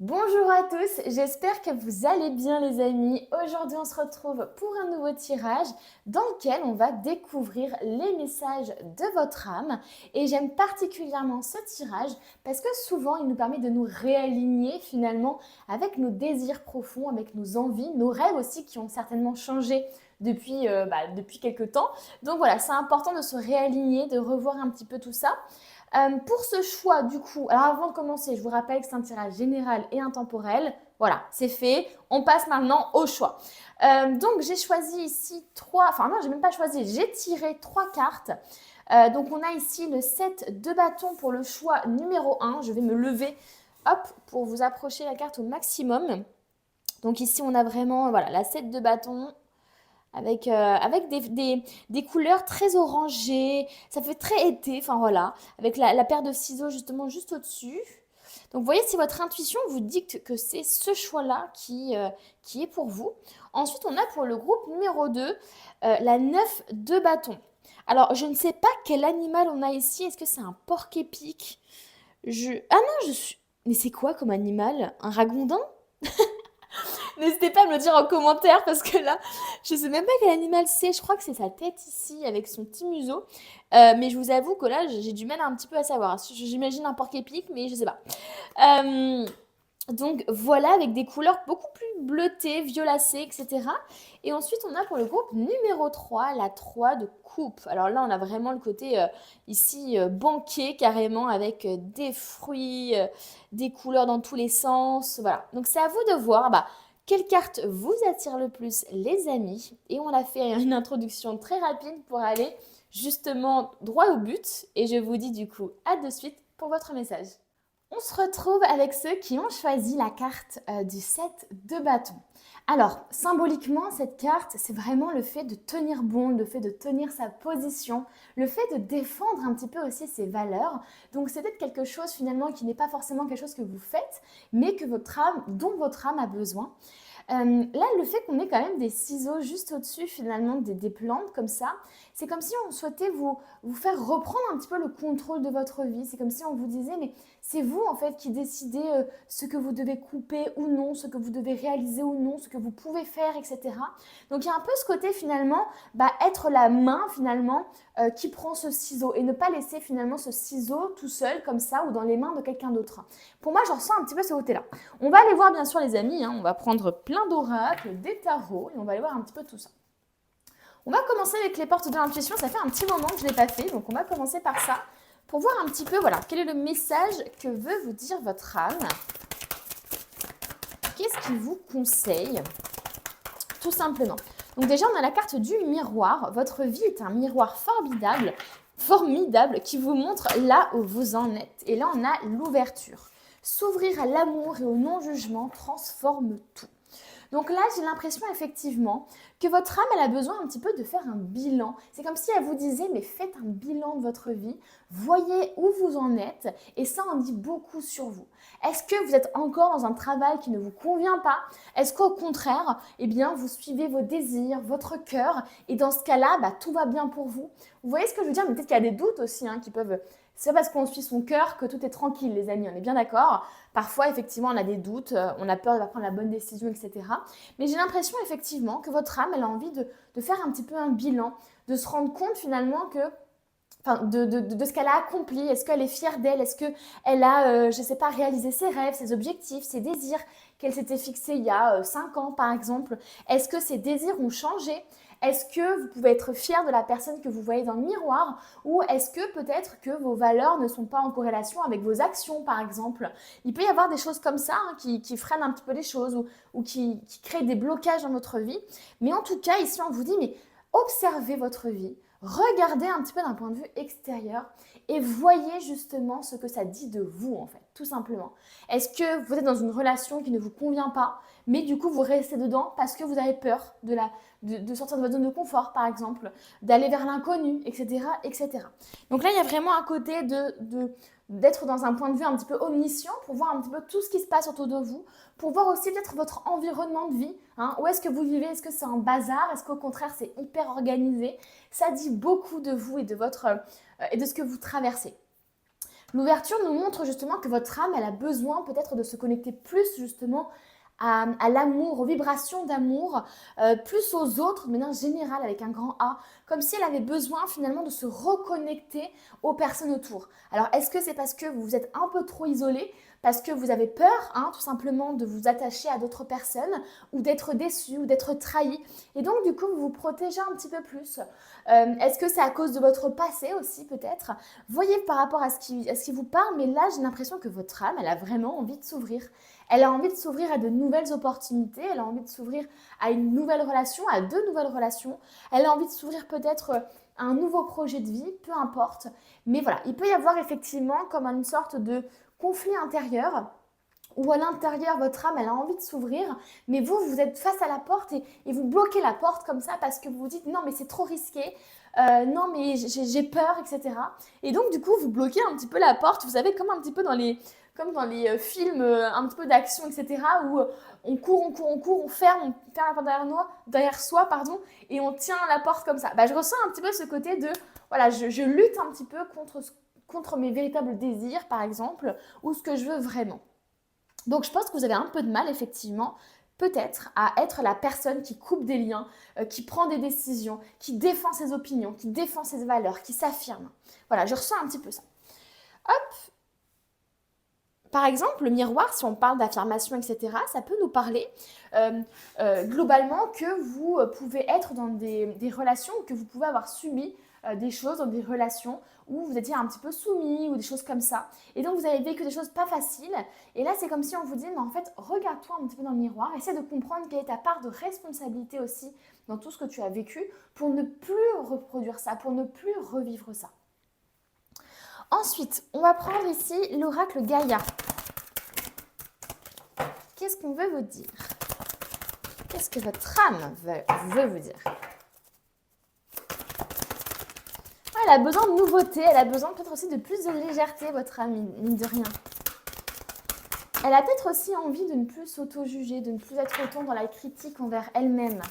Bonjour à tous, j'espère que vous allez bien les amis. Aujourd'hui on se retrouve pour un nouveau tirage dans lequel on va découvrir les messages de votre âme. Et j'aime particulièrement ce tirage parce que souvent il nous permet de nous réaligner finalement avec nos désirs profonds, avec nos envies, nos rêves aussi qui ont certainement changé depuis quelques temps. Donc voilà, c'est important de se réaligner, de revoir un petit peu tout ça. Pour ce choix, du coup, alors avant de commencer, je vous rappelle que c'est un tirage général et intemporel. Voilà, c'est fait. On passe maintenant au choix. Donc, j'ai choisi ici enfin non, j'ai même pas choisi, j'ai tiré trois cartes. Donc, on a ici le 7 de bâton pour le choix numéro un. Je vais me lever, hop, pour vous approcher la carte au maximum. Donc, ici, on a vraiment, voilà, la 7 de bâton avec des couleurs très orangées. Ça fait très été, enfin voilà, avec la paire de ciseaux justement juste au-dessus. Donc, vous voyez, si votre intuition vous dicte que c'est ce choix-là qui est pour vous. Ensuite, on a pour le groupe numéro 2 la 9 de bâton. Alors, je ne sais pas quel animal on a ici. Est-ce que c'est un porc-épic? Ah non, je suis... Mais c'est quoi comme animal? Un ragondin? N'hésitez pas à me le dire en commentaire parce que là, je sais même pas quel animal c'est. Je crois que c'est sa tête ici avec son petit museau. Mais je vous avoue que là, j'ai du mal un petit peu à savoir. J'imagine un porc-épic, mais je sais pas. Euh, donc voilà, avec des couleurs beaucoup plus bleutées, violacées, etc. Et ensuite, on a pour le groupe numéro 3 la 3 de coupe. Alors là, on a vraiment le côté ici banquet carrément avec des fruits, des couleurs dans tous les sens. Voilà. Donc c'est à vous de voir quelle carte vous attire le plus, les amis. Et on a fait une introduction très rapide pour aller justement droit au but. Et je vous dis du coup à de suite pour votre message. On se retrouve avec ceux qui ont choisi la carte du 7 de bâton. Alors, symboliquement, cette carte, c'est vraiment le fait de tenir bon, le fait de tenir sa position, le fait de défendre un petit peu aussi ses valeurs. Donc, c'est peut-être quelque chose finalement qui n'est pas forcément quelque chose que vous faites, mais que dont votre âme a besoin. Là, le fait qu'on ait quand même des ciseaux juste au-dessus finalement des plantes comme ça, c'est comme si on souhaitait vous faire reprendre un petit peu le contrôle de votre vie. C'est comme si on vous disait, mais c'est vous en fait qui décidez ce que vous devez couper ou non, ce que vous devez réaliser ou non, ce que vous pouvez faire, etc. Donc il y a un peu ce côté finalement, être la main finalement qui prend ce ciseau et ne pas laisser finalement ce ciseau tout seul comme ça ou dans les mains de quelqu'un d'autre. Pour moi, j'en ressens un petit peu ce côté-là. On va aller voir bien sûr les amis, hein, on va prendre plein d'oracles, des tarots et on va aller voir un petit peu tout ça. On va commencer avec les portes de l'intuition, ça fait un petit moment que je ne l'ai pas fait, donc on va commencer par ça pour voir un petit peu voilà, quel est le message que veut vous dire votre âme. Qu'est-ce qu'il vous conseille? Tout simplement. Donc déjà, on a la carte du miroir. Votre vie est un miroir formidable qui vous montre là où vous en êtes. Et là, on a l'ouverture. S'ouvrir à l'amour et au non-jugement transforme tout. Donc là, j'ai l'impression effectivement que votre âme, elle a besoin un petit peu de faire un bilan. C'est comme si elle vous disait, mais faites un bilan de votre vie, voyez où vous en êtes, et ça en dit beaucoup sur vous. Est-ce que vous êtes encore dans un travail qui ne vous convient pas? Est-ce qu'au contraire, eh bien, vous suivez vos désirs, votre cœur, et dans ce cas-là, tout va bien pour vous? Vous voyez ce que je veux dire? Mais peut-être qu'il y a des doutes aussi qui peuvent... C'est pas parce qu'on suit son cœur que tout est tranquille, les amis, on est bien d'accord. Parfois, effectivement, on a des doutes, on a peur de prendre la bonne décision, etc. Mais j'ai l'impression, effectivement, que votre âme, elle a envie de faire un petit peu un bilan, de se rendre compte finalement que enfin, de ce qu'elle a accompli. Est-ce qu'elle est fière d'elle? Est-ce qu'elle a, je ne sais pas, réalisé ses rêves, ses objectifs, ses désirs qu'elle s'était fixés il y a 5 ans, par exemple? Est-ce que ses désirs ont changé? Est-ce que vous pouvez être fier de la personne que vous voyez dans le miroir? Ou est-ce que peut-être que vos valeurs ne sont pas en corrélation avec vos actions, par exemple? Il peut y avoir des choses comme ça qui freinent un petit peu les choses ou qui créent des blocages dans votre vie. Mais en tout cas, ici, on vous dit, mais observez votre vie. Regardez un petit peu d'un point de vue extérieur et voyez justement ce que ça dit de vous en fait, tout simplement. Est-ce que vous êtes dans une relation qui ne vous convient pas, mais du coup vous restez dedans parce que vous avez peur de sortir de votre zone de confort par exemple, d'aller vers l'inconnu, etc., etc. Donc là il y a vraiment un côté d'être dans un point de vue un petit peu omniscient pour voir un petit peu tout ce qui se passe autour de vous, pour voir aussi peut-être votre environnement de vie. Où est-ce que vous vivez? Est-ce que c'est un bazar? Est-ce qu'au contraire c'est hyper organisé? Ça dit beaucoup de vous et de ce que vous traversez. L'ouverture nous montre justement que votre âme, elle a besoin peut-être de se connecter plus justement à l'amour, aux vibrations d'amour, plus aux autres, de manière générale avec un grand A, comme si elle avait besoin finalement de se reconnecter aux personnes autour. Alors est-ce que c'est parce que vous vous êtes un peu trop isolé, parce que vous avez peur, hein, tout simplement, de vous attacher à d'autres personnes, ou d'être déçu, ou d'être trahi, et donc du coup vous vous protégez un petit peu plus. Est-ce que c'est à cause de votre passé aussi peut-être? Voyez par rapport à ce qui vous parle, mais là j'ai l'impression que votre âme, elle a vraiment envie de s'ouvrir. Elle a envie de s'ouvrir à de nouvelles opportunités, elle a envie de s'ouvrir à une nouvelle relation, à deux nouvelles relations. Elle a envie de s'ouvrir peut-être à un nouveau projet de vie, peu importe. Mais voilà, il peut y avoir effectivement comme une sorte de conflit intérieur où à l'intérieur, votre âme, elle a envie de s'ouvrir, mais vous, vous êtes face à la porte et vous bloquez la porte comme ça parce que vous vous dites non, mais c'est trop risqué, non, mais j'ai peur, etc. Et donc, du coup, vous bloquez un petit peu la porte, vous savez, comme un petit peu comme dans les films un petit peu d'action, etc., où on court, on ferme la porte derrière soi, pardon, et on tient la porte comme ça. Bah, je ressens un petit peu ce côté de, voilà, je lutte un petit peu contre mes véritables désirs, par exemple, ou ce que je veux vraiment. Donc je pense que vous avez un peu de mal, effectivement, peut-être à être la personne qui coupe des liens, qui prend des décisions, qui défend ses opinions, qui défend ses valeurs, qui s'affirme. Voilà, je ressens un petit peu ça. Hop. Par exemple, le miroir, si on parle d'affirmation, etc., ça peut nous parler globalement que vous pouvez être dans des relations, que vous pouvez avoir subi des choses dans des relations où vous étiez un petit peu soumis ou des choses comme ça. Et donc, vous avez vécu des choses pas faciles. Et là, c'est comme si on vous dit, mais en fait, regarde-toi un petit peu dans le miroir, essaie de comprendre quelle est ta part de responsabilité aussi dans tout ce que tu as vécu pour ne plus reproduire ça, pour ne plus revivre ça. Ensuite, on va prendre ici l'oracle Gaïa. Qu'est-ce qu'on veut vous dire? Qu'est-ce que votre âme veut vous dire? Elle a besoin de nouveauté, elle a besoin peut-être aussi de plus de légèreté, votre âme, mine de rien. Elle a peut-être aussi envie de ne plus s'auto-juger, de ne plus être autant dans la critique envers elle-même.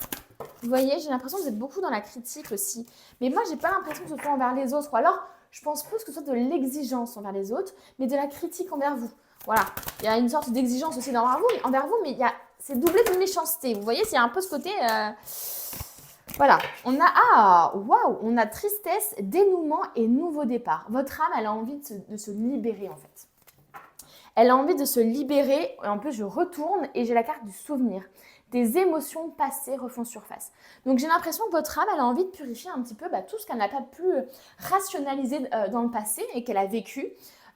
Vous voyez, j'ai l'impression que vous êtes beaucoup dans la critique aussi. Mais moi, j'ai pas l'impression que ce soit envers les autres. Ou alors, je pense plus que ce soit de l'exigence envers les autres, mais de la critique envers vous. Voilà. Il y a une sorte d'exigence aussi envers vous, mais c'est doublé de méchanceté. Vous voyez, c'est un peu ce côté... Voilà, on a tristesse, dénouement et nouveau départ. Votre âme, elle a envie de se libérer en fait. Elle a envie de se libérer, et en plus je retourne et j'ai la carte du souvenir. Des émotions passées refont surface. Donc j'ai l'impression que votre âme, elle a envie de purifier un petit peu tout ce qu'elle n'a pas pu rationaliser dans le passé et qu'elle a vécu.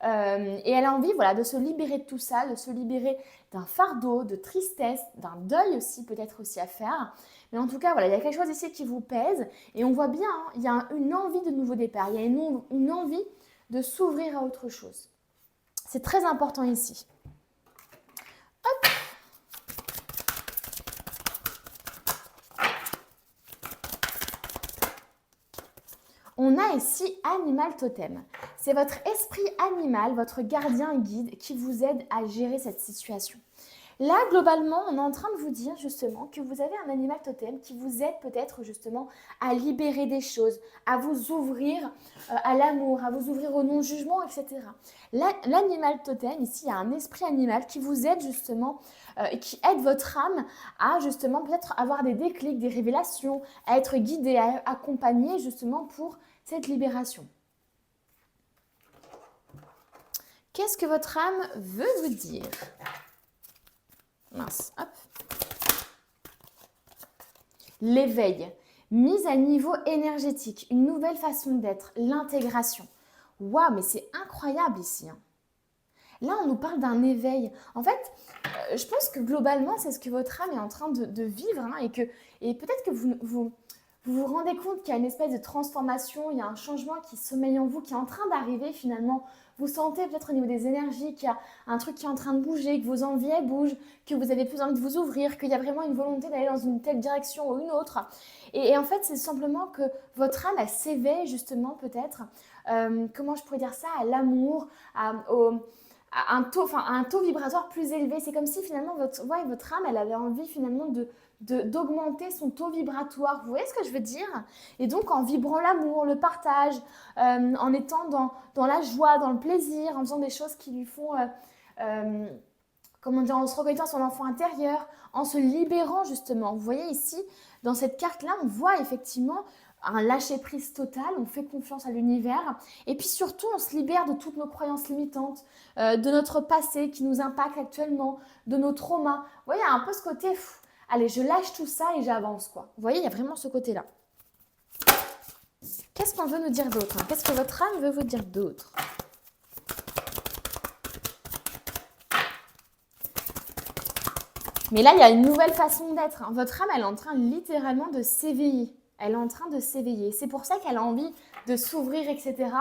Et elle a envie de se libérer de tout ça, de se libérer d'un fardeau, de tristesse, d'un deuil aussi peut-être aussi à faire. Mais en tout cas, il y a quelque chose ici qui vous pèse et on voit bien, il y a une envie de nouveau départ, il y a une envie de s'ouvrir à autre chose. C'est très important ici. Hop. On a ici Animal Totem. C'est votre esprit animal, votre gardien guide qui vous aide à gérer cette situation. Là, globalement, on est en train de vous dire justement que vous avez un animal totem qui vous aide peut-être justement à libérer des choses, à vous ouvrir à l'amour, à vous ouvrir au non-jugement, etc. L'animal totem, ici, il y a un esprit animal qui vous aide justement, qui aide votre âme à justement peut-être avoir des déclics, des révélations, à être guidé, à accompagner justement pour cette libération. Qu'est-ce que votre âme veut vous dire ? Mince, hop. L'éveil, mise à niveau énergétique, une nouvelle façon d'être, l'intégration. Waouh, mais c'est incroyable ici. Hein. Là, on nous parle d'un éveil. En fait, je pense que globalement, c'est ce que votre âme est en train de vivre. Hein, et peut-être que vous vous rendez compte qu'il y a une espèce de transformation, il y a un changement qui sommeille en vous, qui est en train d'arriver finalement. Vous sentez peut-être au niveau des énergies qu'il y a un truc qui est en train de bouger, que vos envies elles bougent, que vous avez plus envie de vous ouvrir, qu'il y a vraiment une volonté d'aller dans une telle direction ou une autre. Et en fait, c'est simplement que votre âme, elle s'éveille justement peut-être, comment je pourrais dire ça, à l'amour, à un taux vibratoire plus élevé. C'est comme si finalement votre âme, elle avait envie finalement d'augmenter son taux vibratoire. Vous voyez ce que je veux dire? Et donc en vibrant l'amour, le partage, en étant dans la joie, dans le plaisir, en faisant des choses qui lui font, comment dire, en se reconnectant à son enfant intérieur, en se libérant justement. Vous voyez ici, dans cette carte-là, on voit effectivement un lâcher-prise total, on fait confiance à l'univers et puis surtout on se libère de toutes nos croyances limitantes, de notre passé qui nous impacte actuellement, de nos traumas. Vous voyez, il y a un peu ce côté, allez, je lâche tout ça et j'avance quoi. Vous voyez, il y a vraiment ce côté-là. Qu'est-ce qu'on veut nous dire d'autre, hein? Qu'est-ce que votre âme veut vous dire d'autre? Mais là, il y a une nouvelle façon d'être, hein. Votre âme, elle est en train littéralement de s'éveiller. Elle est en train de s'éveiller. C'est pour ça qu'elle a envie de s'ouvrir, etc.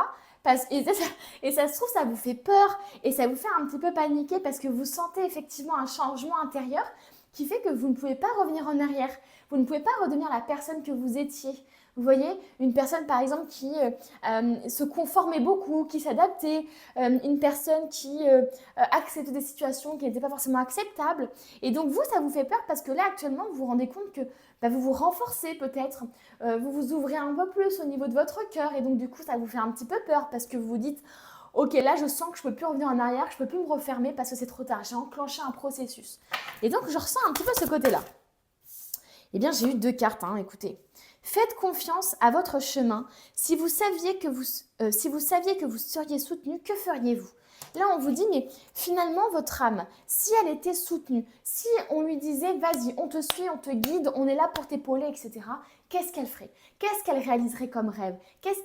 Et ça se trouve, ça vous fait peur et ça vous fait un petit peu paniquer parce que vous sentez effectivement un changement intérieur qui fait que vous ne pouvez pas revenir en arrière. Vous ne pouvez pas redevenir la personne que vous étiez. Vous voyez, une personne par exemple qui se conformait beaucoup, qui s'adaptait, une personne qui acceptait des situations qui n'étaient pas forcément acceptables. Et donc vous, ça vous fait peur parce que là actuellement, vous vous rendez compte que vous vous renforcez peut-être, vous vous ouvrez un peu plus au niveau de votre cœur et donc du coup, ça vous fait un petit peu peur parce que vous vous dites « Ok, là, je sens que je ne peux plus revenir en arrière, je ne peux plus me refermer parce que c'est trop tard, j'ai enclenché un processus. » Et donc, je ressens un petit peu ce côté-là. Eh bien, j'ai eu 2 cartes, hein, écoutez. Faites confiance à votre chemin. Si vous saviez que vous seriez soutenu, que feriez-vous? Là, on vous dit, mais finalement, votre âme, si elle était soutenue, si on lui disait, vas-y, on te suit, on te guide, on est là pour t'épauler, etc., qu'est-ce qu'elle ferait? Qu'est-ce qu'elle réaliserait comme rêve? Qu'est-ce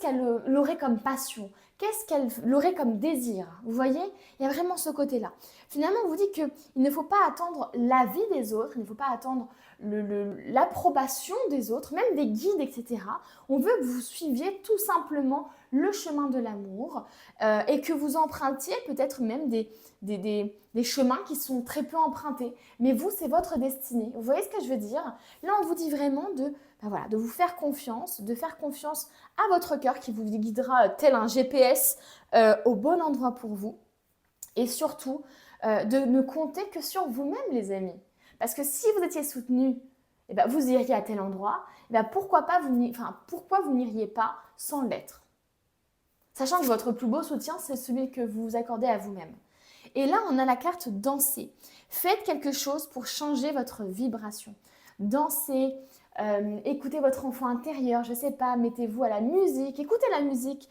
qu'elle aurait comme passion? Qu'est-ce qu'elle aurait comme désir? Vous voyez, il y a vraiment ce côté-là. Finalement, on vous dit qu'il ne faut pas attendre l'avis des autres, il ne faut pas attendre l'approbation des autres, même des guides, etc. On veut que vous suiviez tout simplement le chemin de l'amour et que vous empruntiez peut-être même des chemins qui sont très peu empruntés. Mais vous, c'est votre destinée. Vous voyez ce que je veux dire? Là, on vous dit vraiment de vous faire confiance, de faire confiance à votre cœur qui vous guidera tel un GPS au bon endroit pour vous. Et surtout, de ne compter que sur vous-même, les amis. Parce que si vous étiez soutenu, eh ben, vous iriez à tel endroit, eh ben, pourquoi vous n'iriez pas sans l'être? Sachant que votre plus beau soutien, c'est celui que vous vous accordez à vous-même. Et là, on a la carte danser. Faites quelque chose pour changer votre vibration. Dansez, écoutez votre enfant intérieur, je ne sais pas, mettez-vous à la musique, écoutez la musique,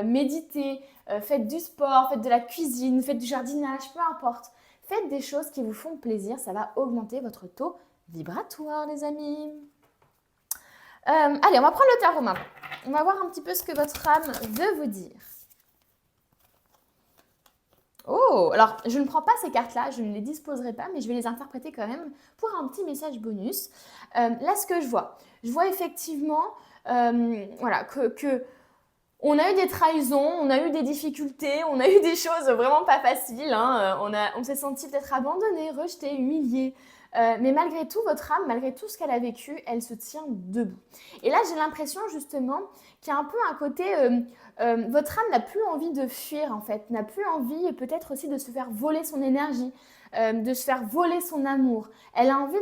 méditez, faites du sport, faites de la cuisine, faites du jardinage, peu importe. Faites des choses qui vous font plaisir, ça va augmenter votre taux vibratoire, les amis. Allez, on va prendre le tarot maintenant. On va voir un petit peu ce que votre âme veut vous dire. Oh, alors je ne prends pas ces cartes-là, je ne les disposerai pas, mais je vais les interpréter quand même pour un petit message bonus. Là, ce que je vois effectivement voilà, que on a eu des trahisons, on a eu des difficultés, on a eu des choses vraiment pas faciles. Hein. On s'est senti peut-être abandonné, rejeté, humilié. Mais malgré tout, votre âme, malgré tout ce qu'elle a vécu, elle se tient debout. Et là, j'ai l'impression justement qu'il y a un peu un côté... votre âme n'a plus envie de fuir en fait, n'a plus envie peut-être aussi de se faire voler son énergie, de se faire voler son amour. Elle a envie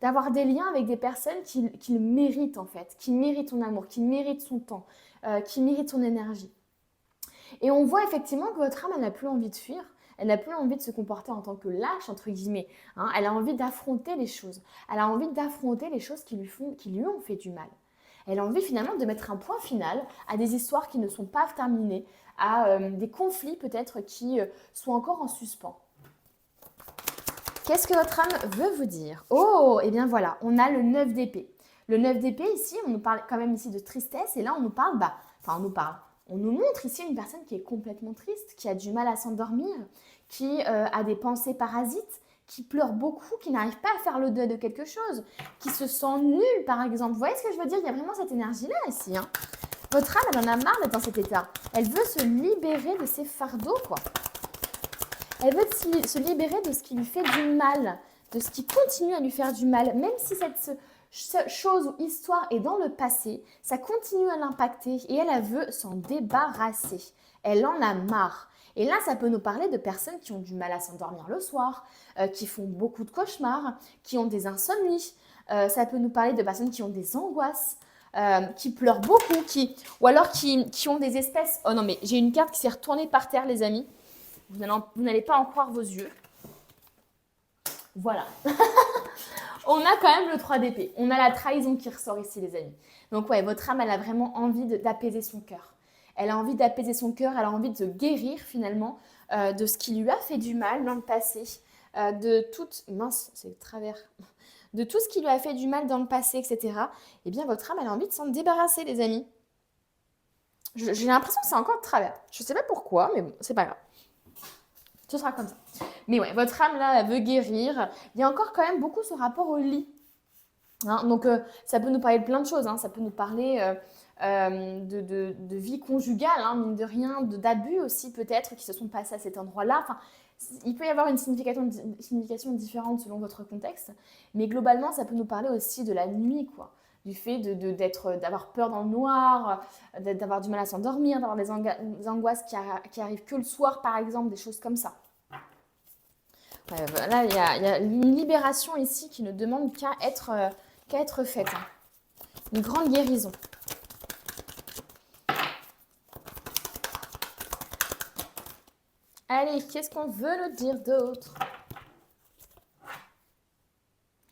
d'avoir des liens avec des personnes qui le méritent en fait, qui méritent son amour, qui méritent son temps, qui méritent son énergie. Et on voit effectivement que votre âme, elle n'a plus envie de fuir. Elle n'a plus envie de se comporter en tant que lâche, entre guillemets. Hein. Elle a envie d'affronter les choses. Elle a envie d'affronter les choses qui lui ont fait du mal. Elle a envie finalement de mettre un point final à des histoires qui ne sont pas terminées, à des conflits peut-être qui sont encore en suspens. Qu'est-ce que votre âme veut vous dire? Oh, et bien voilà, on a le 9 d'épée. Le 9 d'épée ici, on nous parle quand même ici de tristesse et là on nous parle, on nous montre ici une personne qui est complètement triste, qui a du mal à s'endormir, qui a des pensées parasites, qui pleure beaucoup, qui n'arrive pas à faire le deuil de quelque chose, qui se sent nul par exemple. Vous voyez ce que je veux dire? Il y a vraiment cette énergie-là ici. Hein. Votre âme, elle en a marre d'être dans cet état. Elle veut se libérer de ses fardeaux, quoi. Elle veut se libérer de ce qui lui fait du mal, de ce qui continue à lui faire du mal, même si cette chose ou histoire est dans le passé, ça continue à l'impacter et elle veut s'en débarrasser. Elle en a marre. Et là, ça peut nous parler de personnes qui ont du mal à s'endormir le soir, qui font beaucoup de cauchemars, qui ont des insomnies. Ça peut nous parler de personnes qui ont des angoisses, qui pleurent beaucoup, ou alors qui ont des espèces... Oh non, mais j'ai une carte qui s'est retournée par terre, les amis. Vous n'allez pas en croire vos yeux. Voilà. On a quand même le 3 d'épée. On a la trahison qui ressort ici, les amis. Donc ouais, votre âme, elle a vraiment envie d'apaiser son cœur. Elle a envie d'apaiser son cœur, elle a envie de se guérir finalement de ce qui lui a fait du mal dans le passé, de toute... Mince, c'est le travers. De tout ce qui lui a fait du mal dans le passé, etc. Eh bien, votre âme, elle a envie de s'en débarrasser, les amis. J'ai l'impression que c'est encore de travers. Je ne sais pas pourquoi, mais bon, c'est pas grave. Ce sera comme ça. Mais ouais, votre âme, là, elle veut guérir. Il y a encore quand même beaucoup ce rapport au lit. Hein, donc, ça peut nous parler de plein de choses. Hein. Ça peut nous parler de vie conjugale, hein, mine de rien, d'abus aussi peut-être qui se sont passés à cet endroit-là. Enfin, il peut y avoir une signification différente selon votre contexte. Mais globalement, ça peut nous parler aussi de la nuit, quoi. Du fait d'avoir peur dans le noir, d'avoir du mal à s'endormir, d'avoir des angoisses qui arrivent que le soir, par exemple, des choses comme ça. Là, il y a une libération ici qui ne demande qu'à être faite. Hein. Une grande guérison. Allez, qu'est-ce qu'on veut nous dire d'autre?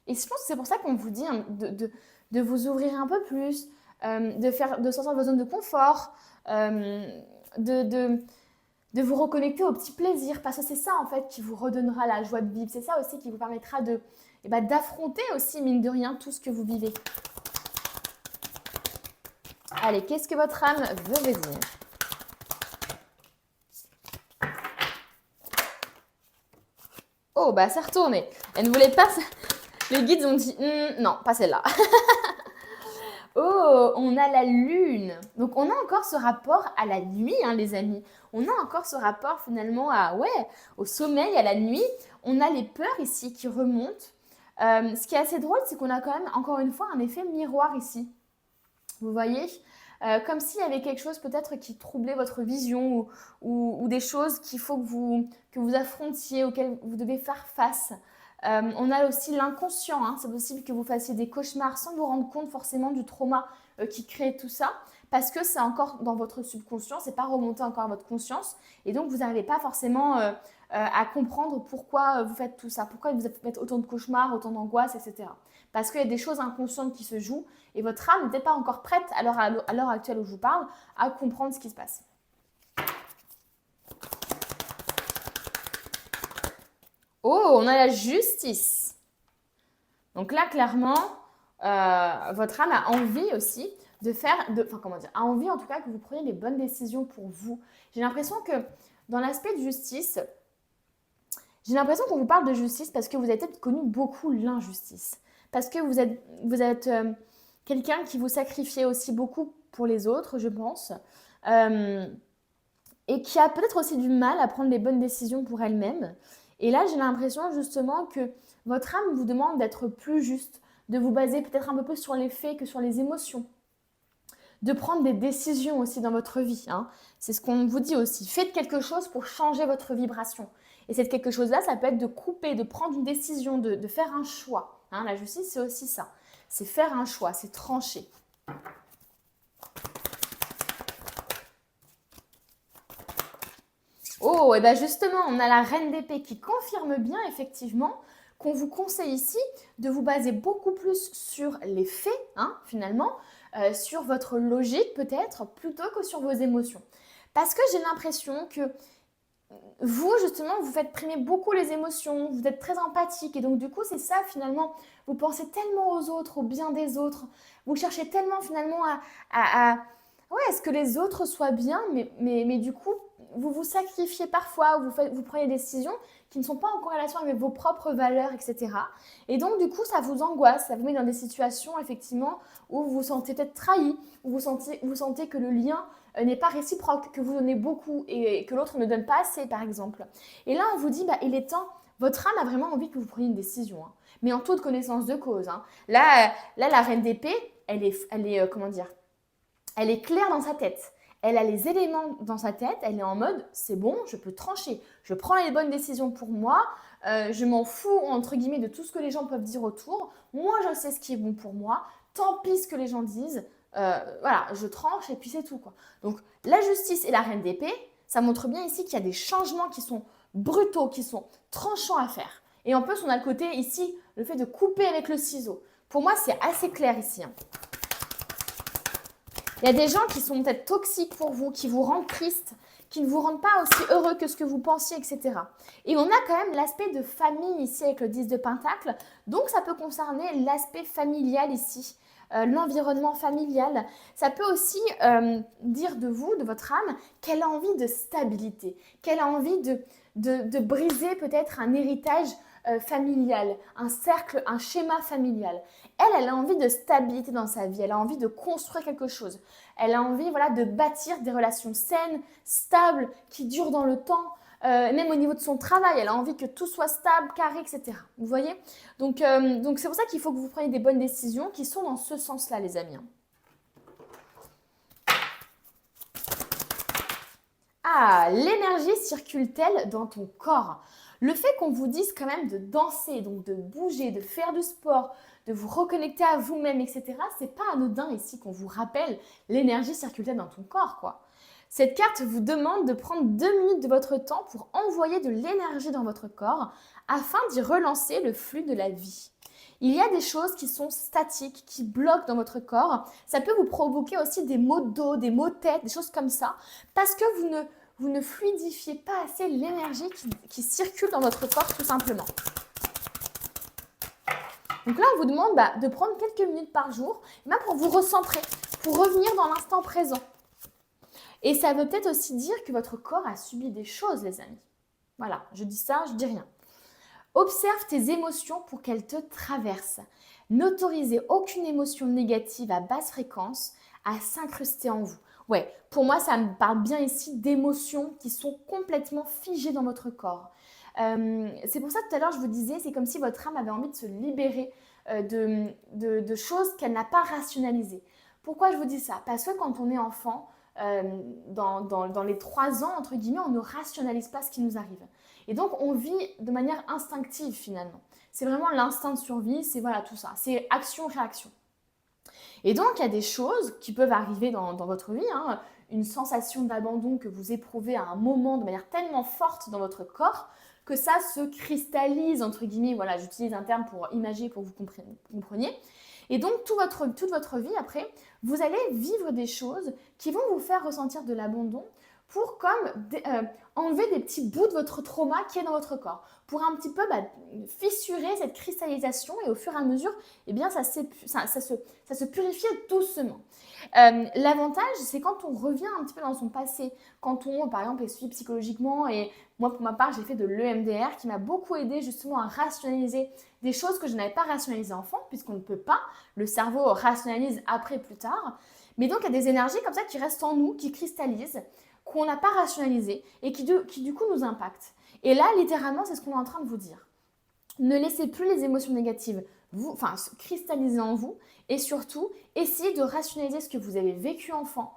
Et je pense que c'est pour ça qu'on vous dit hein, de vous ouvrir un peu plus, de sortir de vos zones de confort, de vous reconnecter aux petits plaisirs, parce que c'est ça en fait qui vous redonnera la joie de vivre. C'est ça aussi qui vous permettra d'affronter aussi, mine de rien, tout ce que vous vivez. Allez, qu'est-ce que votre âme veut vous dire? Oh, bah c'est retourné. Elle ne voulait pas... Les guides ont dit non, pas celle-là. Oh, on a la lune. Donc, on a encore ce rapport à la nuit, hein, les amis. On a encore ce rapport finalement au sommeil, à la nuit. On a les peurs ici qui remontent. Ce qui est assez drôle, c'est qu'on a quand même, encore une fois, un effet miroir ici. Vous voyez comme s'il y avait quelque chose peut-être qui troublait votre vision ou des choses qu'il faut que vous affrontiez, auxquelles vous devez faire face. On a aussi l'inconscient. Hein. C'est possible que vous fassiez des cauchemars sans vous rendre compte forcément du trauma qui crée tout ça, parce que c'est encore dans votre subconscient, c'est pas remonté encore à votre conscience, et donc vous n'arrivez pas forcément à comprendre pourquoi vous faites tout ça, pourquoi vous faites autant de cauchemars, autant d'angoisses, etc. Parce qu'il y a des choses inconscientes qui se jouent, et votre âme n'est pas encore prête, à l'heure actuelle où je vous parle, à comprendre ce qui se passe. Oh, on a la justice. Donc là, clairement, votre âme a envie aussi a envie en tout cas que vous preniez les bonnes décisions pour vous. J'ai l'impression que dans l'aspect de justice, j'ai l'impression qu'on vous parle de justice parce que vous avez peut-être connu beaucoup l'injustice. Parce que vous êtes quelqu'un qui vous sacrifiait aussi beaucoup pour les autres, je pense. Et qui a peut-être aussi du mal à prendre les bonnes décisions pour elle-même. Et là, j'ai l'impression justement que votre âme vous demande d'être plus juste, de vous baser peut-être un peu plus sur les faits que sur les émotions, de prendre des décisions aussi dans votre vie. Hein. C'est ce qu'on vous dit aussi. Faites quelque chose pour changer votre vibration. Et cette quelque chose-là, ça peut être de couper, de prendre une décision, de faire un choix. Hein. La justice, c'est aussi ça. C'est faire un choix, c'est trancher. Oh, et bien justement, on a la reine d'épée qui confirme bien effectivement qu'on vous conseille ici de vous baser beaucoup plus sur les faits, hein, finalement, sur votre logique peut-être, plutôt que sur vos émotions. Parce que j'ai l'impression que vous, justement, vous faites primer beaucoup les émotions, vous êtes très empathique et donc du coup, c'est ça finalement, vous pensez tellement aux autres, au bien des autres, vous cherchez tellement finalement à ce que les autres soient bien, mais du coup, vous vous sacrifiez parfois, vous prenez des décisions qui ne sont pas en corrélation avec vos propres valeurs, etc. Et donc, du coup, ça vous angoisse, ça vous met dans des situations, effectivement, où vous vous sentez peut-être trahi, où vous sentez que le lien n'est pas réciproque, que vous donnez beaucoup et que l'autre ne donne pas assez, par exemple. Et là, on vous dit, il est temps, votre âme a vraiment envie que vous preniez une décision, hein, mais en toute connaissance de cause. Hein. Là, la reine d'épée, elle est claire dans sa tête. elle a les éléments dans sa tête, elle est en mode c'est bon, je peux trancher, je prends les bonnes décisions pour moi, je m'en fous entre guillemets de tout ce que les gens peuvent dire autour, moi je sais ce qui est bon pour moi, tant pis ce que les gens disent, voilà, je tranche et puis c'est tout quoi. Donc la justice et la reine d'épée, ça montre bien ici qu'il y a des changements qui sont brutaux, qui sont tranchants à faire. Et en plus on a le côté ici, le fait de couper avec le ciseau. Pour moi c'est assez clair ici. Il y a des gens qui sont peut-être toxiques pour vous, qui vous rendent triste, qui ne vous rendent pas aussi heureux que ce que vous pensiez, etc. Et on a quand même l'aspect de famille ici avec le 10 de Pentacle. Donc ça peut concerner l'aspect familial ici, l'environnement familial. Ça peut aussi dire de vous, de votre âme, qu'elle a envie de stabilité, qu'elle a envie de briser peut-être un héritage familial, un cercle, un schéma familial. Elle a envie de stabilité dans sa vie, elle a envie de construire quelque chose. Elle a envie de bâtir des relations saines, stables, qui durent dans le temps. Même au niveau de son travail, elle a envie que tout soit stable, carré, etc. Vous voyez ? Donc c'est pour ça qu'il faut que vous preniez des bonnes décisions qui sont dans ce sens-là, les amis. Ah, l'énergie circule-t-elle dans ton corps ? Le fait qu'on vous dise quand même de danser, donc de bouger, de faire du sport, de vous reconnecter à vous-même, etc., c'est pas anodin ici qu'on vous rappelle l'énergie circule-t-elle dans ton corps, quoi. Cette carte vous demande de prendre 2 minutes de votre temps pour envoyer de l'énergie dans votre corps afin d'y relancer le flux de la vie. Il y a des choses qui sont statiques, qui bloquent dans votre corps. Ça peut vous provoquer aussi des maux de dos, des maux de tête, des choses comme ça, parce que vous ne fluidifiez pas assez l'énergie qui circule dans votre corps tout simplement. Donc là, on vous demande de prendre quelques minutes par jour, même pour vous recentrer, pour revenir dans l'instant présent. Et ça veut peut-être aussi dire que votre corps a subi des choses, les amis. Voilà, je dis ça, je dis rien. Observe tes émotions pour qu'elles te traversent. N'autorisez aucune émotion négative à basse fréquence à s'incruster en vous. Ouais, pour moi, ça me parle bien ici d'émotions qui sont complètement figées dans votre corps. C'est pour ça que tout à l'heure, je vous disais, c'est comme si votre âme avait envie de se libérer de choses qu'elle n'a pas rationalisées. Pourquoi je vous dis ça ? Parce que quand on est enfant, dans les 3 ans, entre guillemets, on ne rationalise pas ce qui nous arrive. Et donc, on vit de manière instinctive finalement. C'est vraiment l'instinct de survie, c'est voilà tout ça. C'est action-réaction. Et donc, il y a des choses qui peuvent arriver dans votre vie, hein, une sensation d'abandon que vous éprouvez à un moment de manière tellement forte dans votre corps que ça se cristallise, entre guillemets. Voilà, j'utilise un terme pour imager, pour que vous compreniez. Et donc, toute votre vie, après, vous allez vivre des choses qui vont vous faire ressentir de l'abandon pour enlever des petits bouts de votre trauma qui est dans votre corps, pour un petit peu fissurer cette cristallisation et au fur et à mesure, eh bien, ça se purifie doucement. L'avantage, c'est quand on revient un petit peu dans son passé, quand on, par exemple, est suivi psychologiquement, et moi, pour ma part, j'ai fait de l'EMDR qui m'a beaucoup aidé justement à rationaliser des choses que je n'avais pas rationalisées enfant, puisqu'on ne peut pas, le cerveau rationalise après, plus tard. Mais donc, il y a des énergies comme ça qui restent en nous, qui cristallisent, qu'on n'a pas rationalisées et qui du coup nous impactent. Et là, littéralement, c'est ce qu'on est en train de vous dire. Ne laissez plus les émotions négatives se cristalliser en vous et surtout, essayez de rationaliser ce que vous avez vécu enfant.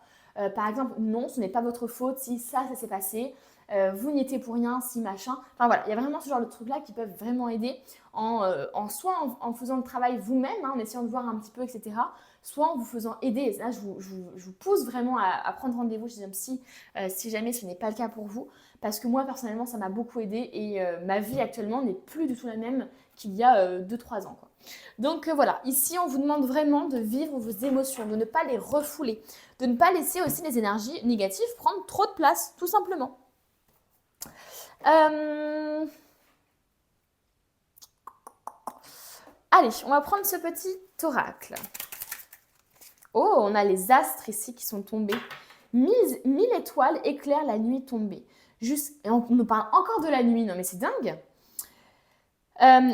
Par exemple, non, ce n'est pas votre faute si ça s'est passé. Vous n'y étiez pour rien, si machin. Enfin voilà, il y a vraiment ce genre de trucs-là qui peuvent vraiment aider soit en faisant le travail vous-même, en essayant de voir un petit peu, etc. Soit en vous faisant aider. Et là, je vous pousse vraiment à prendre rendez-vous chez un psy si jamais ce n'est pas le cas pour vous. Parce que moi, personnellement, ça m'a beaucoup aidé et ma vie actuellement n'est plus du tout la même qu'il y a 2-3 ans, quoi. Donc voilà, ici, on vous demande vraiment de vivre vos émotions, de ne pas les refouler, de ne pas laisser aussi les énergies négatives prendre trop de place, tout simplement. Allez, on va prendre ce petit oracle. Oh, on a les astres ici qui sont tombés. 1000 étoiles éclairent la nuit tombée. Et on nous parle encore de la nuit, non mais c'est dingue.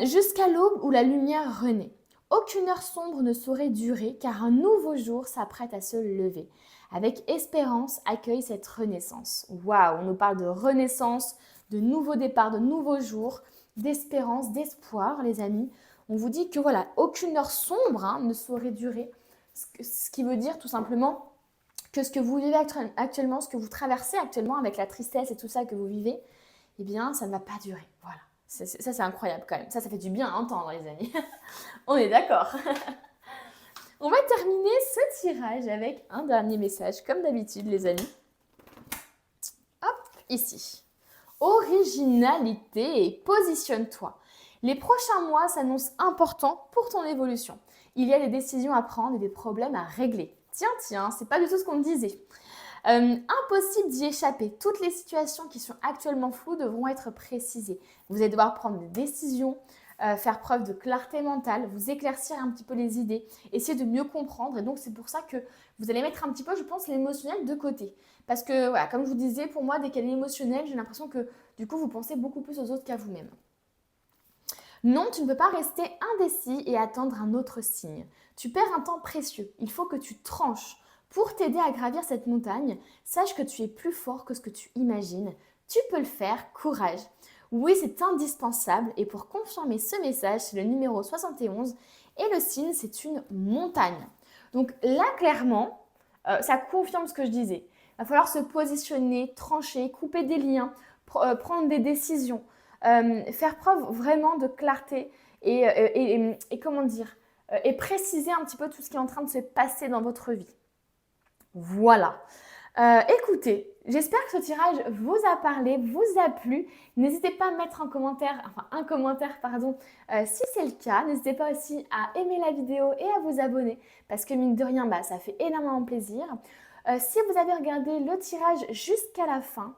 Jusqu'à l'aube où la lumière renaît. Aucune heure sombre ne saurait durer, car un nouveau jour s'apprête à se lever. Avec espérance, accueille cette renaissance. Waouh, on nous parle de renaissance, de nouveaux départs, de nouveaux jours, d'espérance, d'espoir, les amis. On vous dit que voilà, aucune heure sombre ne saurait durer, ce qui veut dire tout simplement que ce que vous vivez actuellement, ce que vous traversez actuellement avec la tristesse et tout ça que vous vivez, eh bien, ça ne va pas durer. Voilà. Ça, c'est incroyable quand même. Ça fait du bien à entendre, les amis. On est d'accord. On va terminer ce tirage avec un dernier message, comme d'habitude, les amis. Hop, ici. Originalité et positionne-toi. Les prochains mois s'annoncent importants pour ton évolution. Il y a des décisions à prendre et des problèmes à régler. Tiens, c'est pas du tout ce qu'on me disait. Impossible d'y échapper. Toutes les situations qui sont actuellement floues devront être précisées. Vous allez devoir prendre des décisions, faire preuve de clarté mentale, vous éclaircir un petit peu les idées, essayer de mieux comprendre. Et donc, c'est pour ça que vous allez mettre un petit peu, je pense, l'émotionnel de côté. Parce que, voilà, comme je vous disais, pour moi, dès qu'elle est émotionnelle, j'ai l'impression que, du coup, vous pensez beaucoup plus aux autres qu'à vous-même. Non, tu ne peux pas rester indécis et attendre un autre signe. Tu perds un temps précieux. Il faut que tu tranches. Pour t'aider à gravir cette montagne, sache que tu es plus fort que ce que tu imagines. Tu peux le faire, courage. Oui, c'est indispensable et pour confirmer ce message, c'est le numéro 71 et le signe, c'est une montagne. Donc là, clairement, ça confirme ce que je disais. Il va falloir se positionner, trancher, couper des liens, prendre des décisions, faire preuve vraiment de clarté et comment dire, et préciser un petit peu tout ce qui est en train de se passer dans votre vie. Voilà. Écoutez, j'espère que ce tirage vous a parlé, vous a plu. N'hésitez pas à mettre un commentaire, si c'est le cas. N'hésitez pas aussi à aimer la vidéo et à vous abonner parce que mine de rien, ça fait énormément plaisir. Si vous avez regardé le tirage jusqu'à la fin,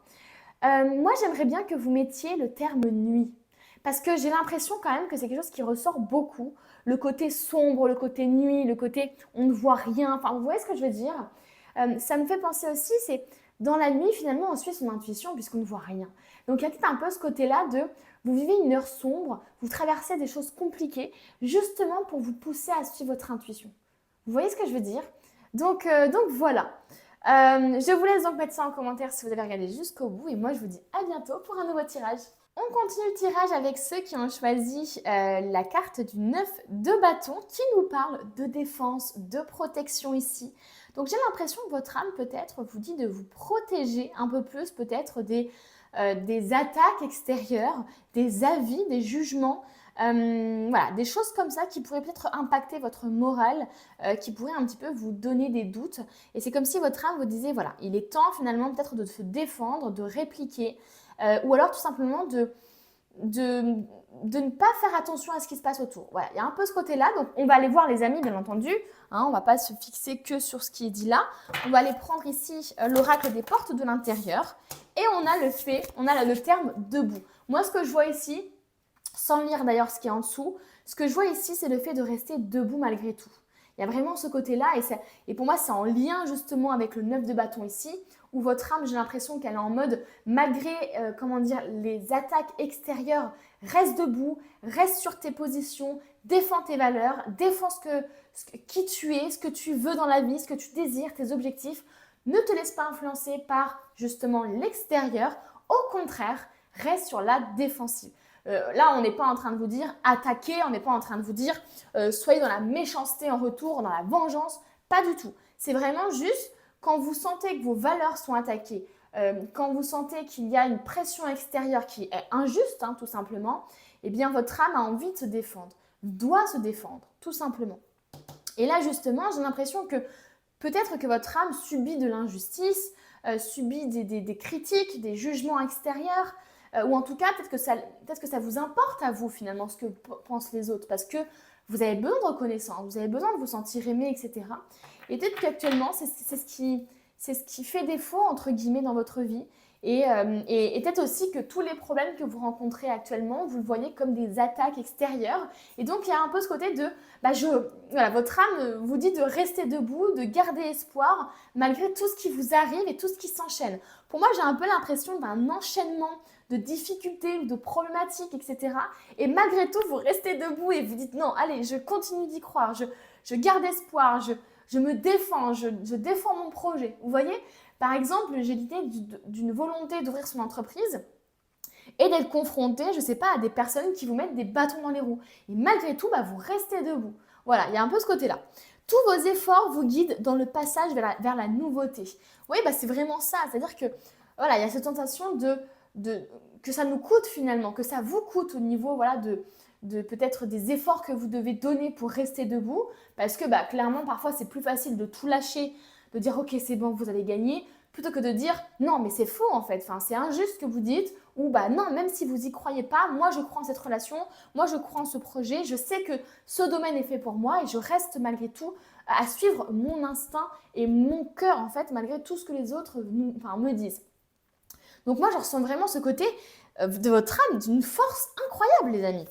moi j'aimerais bien que vous mettiez le terme nuit. Parce que j'ai l'impression quand même que c'est quelque chose qui ressort beaucoup. Le côté sombre, le côté nuit, le côté on ne voit rien. Enfin, vous voyez ce que je veux dire ? Ça me fait penser aussi, c'est dans la nuit, finalement, on suit son intuition puisqu'on ne voit rien. Donc, il y a peut-être un peu ce côté-là de vous vivez une heure sombre, vous traversez des choses compliquées, justement pour vous pousser à suivre votre intuition. Vous voyez ce que je veux dire ? Donc voilà. Je vous laisse donc mettre ça en commentaire si vous avez regardé jusqu'au bout. Et moi, je vous dis à bientôt pour un nouveau tirage. On continue le tirage avec ceux qui ont choisi la carte du 9 de bâton qui nous parle de défense, de protection ici. Donc j'ai l'impression que votre âme peut-être vous dit de vous protéger un peu plus peut-être des attaques extérieures, des avis, des jugements, voilà, des choses comme ça qui pourraient peut-être impacter votre morale, qui pourraient un petit peu vous donner des doutes. Et c'est comme si votre âme vous disait, voilà, il est temps finalement peut-être de se défendre, de répliquer, ou alors tout simplement de ne pas faire attention à ce qui se passe autour. Voilà, il y a un peu ce côté-là. Donc, on va aller voir les amis, bien entendu. Hein, on ne va pas se fixer que sur ce qui est dit là. On va aller prendre ici l'oracle des portes de l'intérieur. Et on a le terme debout. Moi, ce que je vois ici, sans lire d'ailleurs ce qui est en dessous, ce que je vois ici, c'est le fait de rester debout malgré tout. Il y a vraiment ce côté-là. Et pour moi, c'est en lien justement avec le 9 de bâton ici, où votre âme, j'ai l'impression qu'elle est en mode, malgré les attaques extérieures, reste debout, reste sur tes positions, défends tes valeurs, défends qui tu es, ce que tu veux dans la vie, ce que tu désires, tes objectifs. Ne te laisse pas influencer par justement l'extérieur. Au contraire, reste sur la défensive. Là, on n'est pas en train de vous dire attaquez, on n'est pas en train de vous dire soyez dans la méchanceté en retour, dans la vengeance. Pas du tout. C'est vraiment juste quand vous sentez que vos valeurs sont attaquées, quand vous sentez qu'il y a une pression extérieure qui est injuste, hein, tout simplement, eh bien votre âme a envie de se défendre, doit se défendre, tout simplement. Et là, justement, j'ai l'impression que peut-être que votre âme subit de l'injustice, subit des critiques, des jugements extérieurs, ou en tout cas, peut-être que ça vous importe à vous, finalement, ce que pensent les autres, parce que vous avez besoin de reconnaissance, vous avez besoin de vous sentir aimé, etc. Et peut-être qu'actuellement, c'est ce qui fait défaut, entre guillemets, dans votre vie. Et peut-être aussi que tous les problèmes que vous rencontrez actuellement, vous le voyez comme des attaques extérieures. Et donc, il y a un peu ce côté de, votre âme vous dit de rester debout, de garder espoir, malgré tout ce qui vous arrive et tout ce qui s'enchaîne. Pour moi, j'ai un peu l'impression d'un enchaînement de difficultés, de problématiques, etc. Et malgré tout, vous restez debout et vous dites non, allez, je continue d'y croire, je garde espoir, je me défends, je défends mon projet. Vous voyez ? Par exemple, j'ai l'idée d'une volonté d'ouvrir son entreprise et d'être confronté, je ne sais pas, à des personnes qui vous mettent des bâtons dans les roues. Et malgré tout, vous restez debout. Voilà, il y a un peu ce côté-là. Tous vos efforts vous guident dans le passage vers la nouveauté. Oui, bah, c'est vraiment ça. C'est-à-dire que voilà, il y a cette tentation que ça nous coûte finalement, que ça vous coûte au niveau voilà, de peut-être des efforts que vous devez donner pour rester debout. Parce que bah, clairement, parfois, c'est plus facile de tout lâcher, de dire ok, c'est bon, vous allez gagner, plutôt que de dire non, mais c'est faux en fait, enfin, c'est injuste ce que vous dites, ou bah non, même si vous n'y croyez pas, moi je crois en cette relation, moi je crois en ce projet, je sais que ce domaine est fait pour moi et je reste malgré tout à suivre mon instinct et mon cœur en fait, malgré tout ce que les autres me disent. Donc moi je ressens vraiment ce côté de votre âme d'une force incroyable les amis.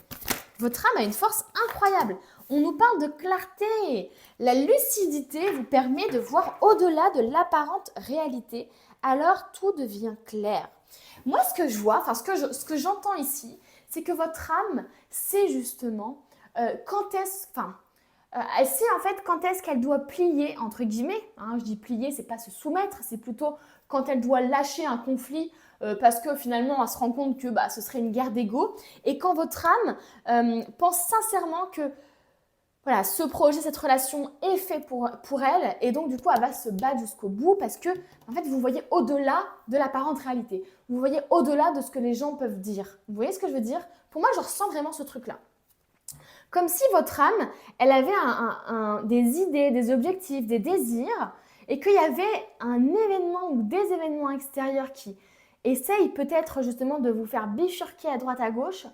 Votre âme a une force incroyable. On nous parle de clarté. La lucidité vous permet de voir au-delà de l'apparente réalité. Alors tout devient clair. Moi, ce que je vois, enfin ce que j'entends ici, c'est que votre âme sait justement elle sait en fait quand est-ce qu'elle doit plier, entre guillemets. Je dis plier, c'est pas se soumettre, c'est plutôt quand elle doit lâcher un conflit parce que finalement elle se rend compte que ce serait une guerre d'ego. Et quand votre âme pense sincèrement que voilà, ce projet, cette relation est fait pour elle et donc du coup elle va se battre jusqu'au bout parce que en fait vous voyez au-delà de l'apparente réalité. Vous voyez au-delà de ce que les gens peuvent dire. Vous voyez ce que je veux dire? Pour moi, je ressens vraiment ce truc-là. Comme si votre âme, elle avait des idées, des objectifs, des désirs, et qu'il y avait un événement ou des événements extérieurs qui essayent peut-être justement de vous faire bifurquer à droite à gauche,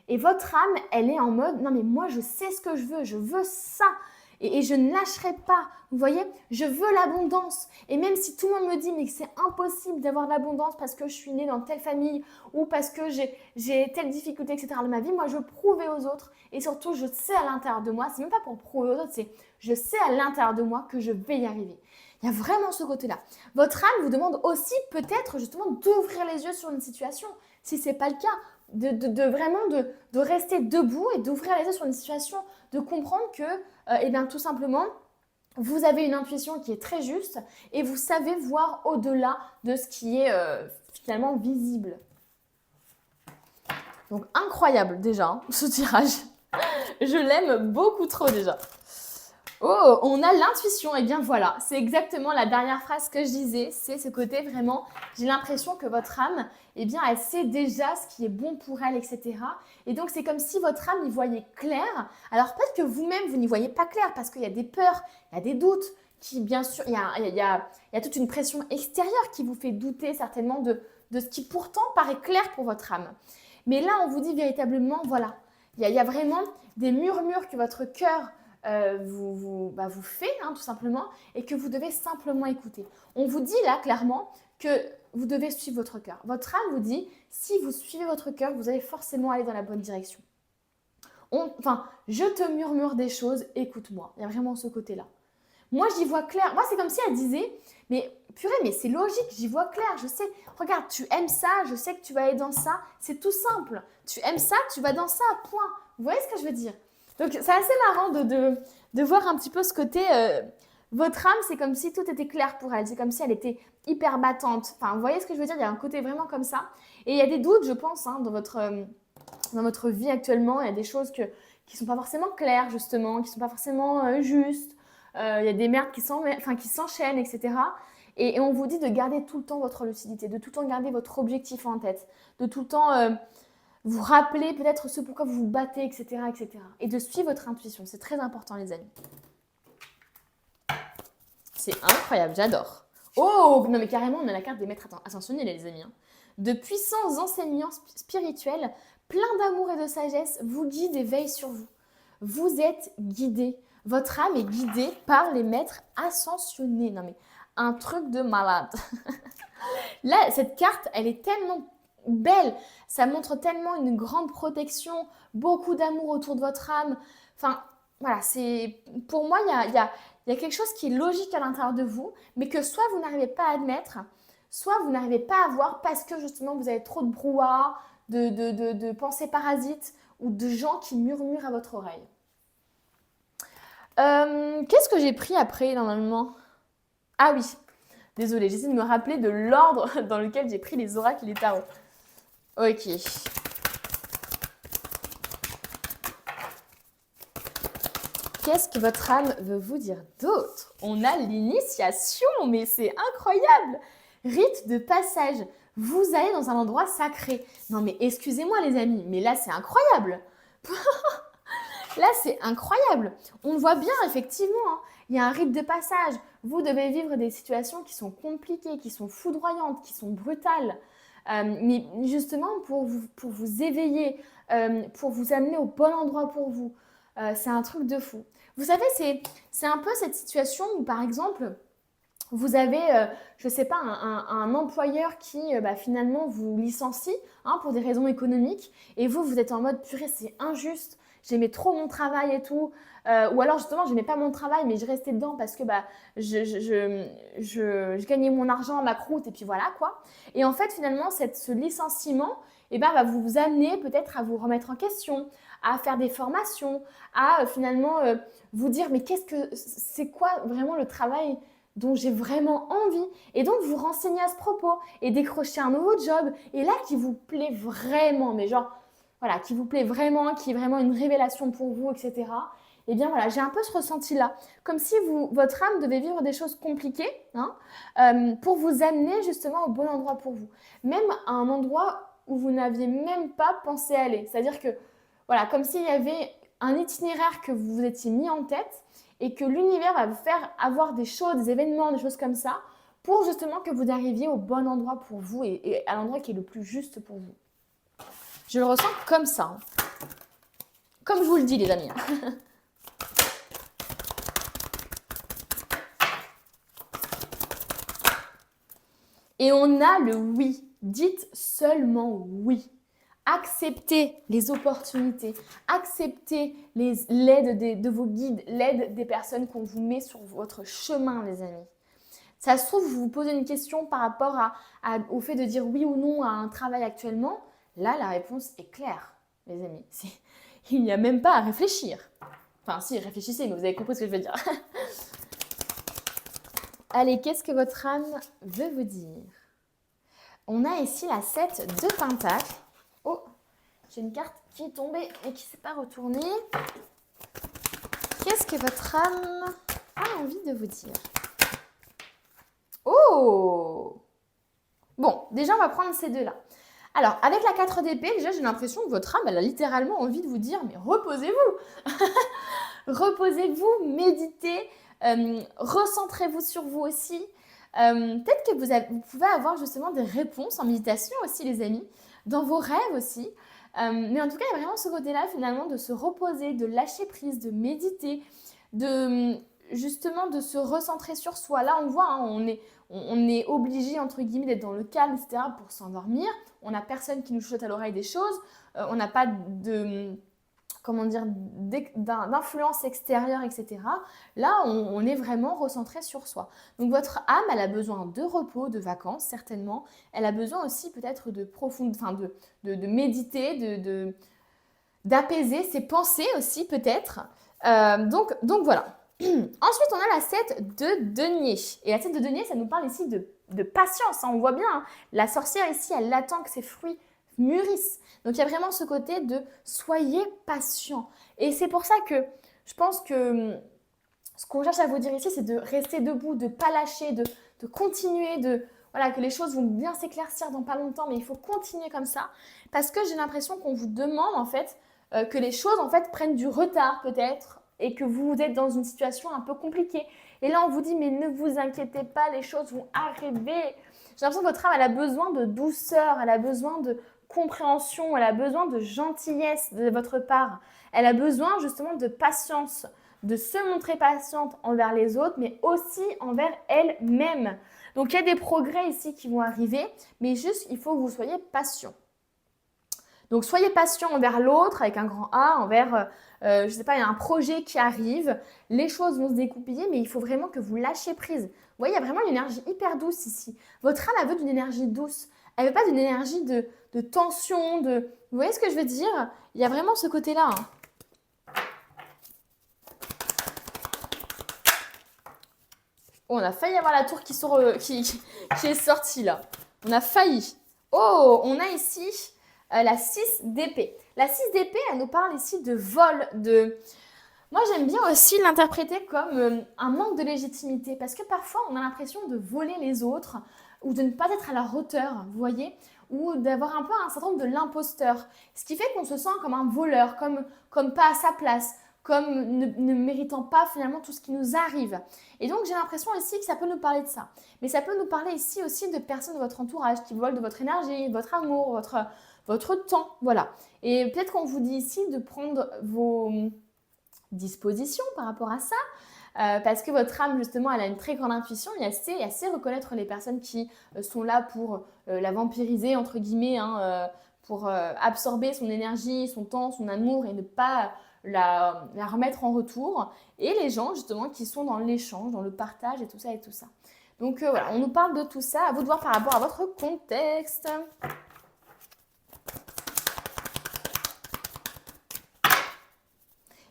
et votre âme, elle est en mode « Non mais moi je sais ce que je veux ça !» Et je ne lâcherai pas, vous voyez, je veux l'abondance. Et même si tout le monde me dit mais que c'est impossible d'avoir de l'abondance parce que je suis née dans telle famille ou parce que j'ai telle difficulté, etc. dans ma vie, moi je veux prouver aux autres et surtout je sais à l'intérieur de moi, c'est même pas pour prouver aux autres, c'est je sais à l'intérieur de moi que je vais y arriver. Il y a vraiment ce côté-là. Votre âme vous demande aussi peut-être justement d'ouvrir les yeux sur une situation, si ce n'est pas le cas. De rester debout et d'ouvrir les yeux sur une situation, de comprendre que, tout simplement, vous avez une intuition qui est très juste et vous savez voir au-delà de ce qui est finalement visible. Donc, incroyable déjà, ce tirage. Je l'aime beaucoup trop déjà. Oh, on a l'intuition. Et bien voilà, c'est exactement la dernière phrase que je disais. C'est ce côté vraiment, j'ai l'impression que votre âme, eh bien, elle sait déjà ce qui est bon pour elle, etc. Et donc, c'est comme si votre âme y voyait clair. Alors, peut-être que vous-même, vous n'y voyez pas clair parce qu'il y a des peurs, il y a des doutes, qui, bien sûr, il y a toute une pression extérieure qui vous fait douter certainement de ce qui pourtant paraît clair pour votre âme. Mais là, on vous dit véritablement, voilà, il y a vraiment des murmures que votre cœur vous fait, tout simplement, et que vous devez simplement écouter. On vous dit là, clairement, que vous devez suivre votre cœur. Votre âme vous dit, si vous suivez votre cœur, vous allez forcément aller dans la bonne direction. Je te murmure des choses, écoute-moi. Il y a vraiment ce côté-là. Moi, j'y vois clair. Moi, c'est comme si elle disait, mais purée, mais c'est logique, j'y vois clair, je sais. Regarde, tu aimes ça, je sais que tu vas aller dans ça. C'est tout simple. Tu aimes ça, tu vas dans ça, point. Vous voyez ce que je veux dire? Donc, c'est assez marrant de voir un petit peu ce côté. Votre âme, c'est comme si tout était clair pour elle. C'est comme si elle était hyper battante. Enfin, vous voyez ce que je veux dire? Il y a un côté vraiment comme ça. Et il y a des doutes, je pense, dans votre vie actuellement. Il y a des choses qui ne sont pas forcément claires, justement, qui ne sont pas forcément justes. Il y a des merdes qui s'enchaînent, etc. Et on vous dit de garder tout le temps votre lucidité, de tout le temps garder votre objectif en tête, de tout le temps vous rappeler peut-être ce pourquoi vous vous battez, etc., etc. Et de suivre votre intuition. C'est très important, les amis. C'est incroyable, j'adore. Oh, non mais carrément, on a la carte des maîtres ascensionnés, les amis. De puissants enseignants spirituels, pleins d'amour et de sagesse, vous guident et veillent sur vous. Vous êtes guidés. Votre âme est guidée par les maîtres ascensionnés. Non mais, un truc de malade. Là, cette carte, elle est tellement belle. Ça montre tellement une grande protection, beaucoup d'amour autour de votre âme. Enfin, voilà, pour moi, il y a quelque chose qui est logique à l'intérieur de vous, mais que soit vous n'arrivez pas à admettre, soit vous n'arrivez pas à voir parce que justement vous avez trop de brouhaha, de pensées parasites ou de gens qui murmurent à votre oreille. Qu'est-ce que j'ai pris après normalement? Ah oui, désolée, j'essaie de me rappeler de l'ordre dans lequel j'ai pris les oracles et les tarots. Ok. Qu'est-ce que votre âme veut vous dire d'autre? On a l'initiation, mais c'est incroyable! Rite de passage. Vous allez dans un endroit sacré. Non mais excusez-moi les amis, mais là c'est incroyable! Là c'est incroyable! On voit bien effectivement, hein, il y a un rite de passage. Vous devez vivre des situations qui sont compliquées, qui sont foudroyantes, qui sont brutales. Mais justement pour vous éveiller, pour vous amener au bon endroit pour vous. C'est un truc de fou. Vous savez, c'est un peu cette situation où, par exemple, vous avez, je ne sais pas, un employeur qui finalement vous licencie pour des raisons économiques et vous êtes en mode purée, c'est injuste, j'aimais trop mon travail et tout. Ou alors justement, j'aimais pas mon travail, mais je restais dedans parce que je gagnais mon argent à ma croûte et puis voilà quoi. Et en fait, finalement, ce licenciement va vous amener peut-être à vous remettre en question, à faire des formations, à finalement vous dire mais c'est quoi vraiment le travail dont j'ai vraiment envie et donc vous renseigner à ce propos et décrocher un nouveau job et là qui vous plaît vraiment, mais genre voilà, qui vous plaît vraiment, qui est vraiment une révélation pour vous, etc. Et bien voilà, j'ai un peu ce ressenti-là, comme si votre âme devait vivre des choses compliquées pour vous amener justement au bon endroit pour vous. Même à un endroit où vous n'aviez même pas pensé aller. C'est-à-dire que, voilà, comme s'il y avait un itinéraire que vous vous étiez mis en tête et que l'univers va vous faire avoir des choses, des événements, des choses comme ça pour justement que vous arriviez au bon endroit pour vous et à l'endroit qui est le plus juste pour vous. Je le ressens comme ça. Comme je vous le dis, les amis. Et on a le oui. Dites seulement oui. Acceptez les opportunités. Acceptez l'aide de vos guides, l'aide des personnes qu'on vous met sur votre chemin, les amis. Ça se trouve, vous vous posez une question par rapport au fait de dire oui ou non à un travail actuellement. Là, la réponse est claire, les amis. Il n'y a même pas à réfléchir. Enfin, si, réfléchissez, mais vous avez compris ce que je veux dire. Allez, qu'est-ce que votre âme veut vous dire? On a ici la 7 de Pentacles. Oh, j'ai une carte qui est tombée et qui ne s'est pas retournée. Qu'est-ce que votre âme a envie de vous dire? Oh! Bon, déjà, on va prendre ces deux-là. Alors, avec la 4 d'épée, déjà, j'ai l'impression que votre âme, elle a littéralement envie de vous dire, mais reposez-vous! Reposez-vous, méditez, recentrez-vous sur vous aussi. Peut-être que vous pouvez avoir justement des réponses en méditation aussi, les amis, dans vos rêves aussi. Mais en tout cas, il y a vraiment ce côté-là, finalement, de se reposer, de lâcher prise, de méditer, justement de se recentrer sur soi. Là, on voit, on est obligé, entre guillemets, d'être dans le calme, etc. pour s'endormir. On n'a personne qui nous chuchote à l'oreille des choses. On n'a pas d'influence extérieure, etc. Là, on est vraiment recentré sur soi. Donc, votre âme, elle a besoin de repos, de vacances, certainement. Elle a besoin aussi peut-être de méditer, d'apaiser ses pensées aussi, peut-être. Donc voilà. Ensuite, on a la 7 de denier. Et la 7 de denier, ça nous parle ici de patience. On voit bien, la sorcière ici, elle attend que ses fruits mûrissent. Donc, il y a vraiment ce côté de soyez patient. Et c'est pour ça que je pense que ce qu'on cherche à vous dire ici, c'est de rester debout, de ne pas lâcher, de continuer, que les choses vont bien s'éclaircir dans pas longtemps, mais il faut continuer comme ça. Parce que j'ai l'impression qu'on vous demande, en fait, que les choses, en fait, prennent du retard, peut-être, et que vous êtes dans une situation un peu compliquée. Et là, on vous dit, mais ne vous inquiétez pas, les choses vont arriver. J'ai l'impression que votre âme, elle a besoin de douceur, elle a besoin de compréhension, elle a besoin de gentillesse de votre part. Elle a besoin justement de patience, de se montrer patiente envers les autres, mais aussi envers elle-même. Donc, il y a des progrès ici qui vont arriver, mais juste, il faut que vous soyez patient. Donc, soyez patient envers l'autre, avec un grand A, envers, je ne sais pas, il y a un projet qui arrive, les choses vont se découpiller, mais il faut vraiment que vous lâchiez prise. Vous voyez, il y a vraiment une énergie hyper douce ici. Votre âme, elle veut d'une énergie douce. Elle ne veut pas d'une énergie de tension, Vous voyez ce que je veux dire? Il y a vraiment ce côté-là. Oh, on a failli avoir la tour qui est sortie là. On a failli. Oh, on a ici la 6 d'épée. La 6 d'épée, elle nous parle ici de vol, Moi, j'aime bien aussi l'interpréter comme un manque de légitimité parce que parfois, on a l'impression de voler les autres ou de ne pas être à leur hauteur, vous voyez, ou d'avoir un peu un syndrome de l'imposteur. Ce qui fait qu'on se sent comme un voleur, comme pas à sa place, comme ne méritant pas finalement tout ce qui nous arrive. Et donc, j'ai l'impression ici que ça peut nous parler de ça. Mais ça peut nous parler ici aussi de personnes de votre entourage qui volent de votre énergie, votre amour, votre temps. Voilà. Et peut-être qu'on vous dit ici de prendre vos disposition par rapport à ça, parce que votre âme, justement, elle a une très grande intuition et elle sait reconnaître les personnes qui sont là pour la vampiriser, entre guillemets, hein, pour absorber son énergie, son temps, son amour et ne pas la remettre en retour. Et les gens, justement, qui sont dans l'échange, dans le partage et tout ça et tout ça. Donc voilà, on nous parle de tout ça. À vous de voir par rapport à votre contexte.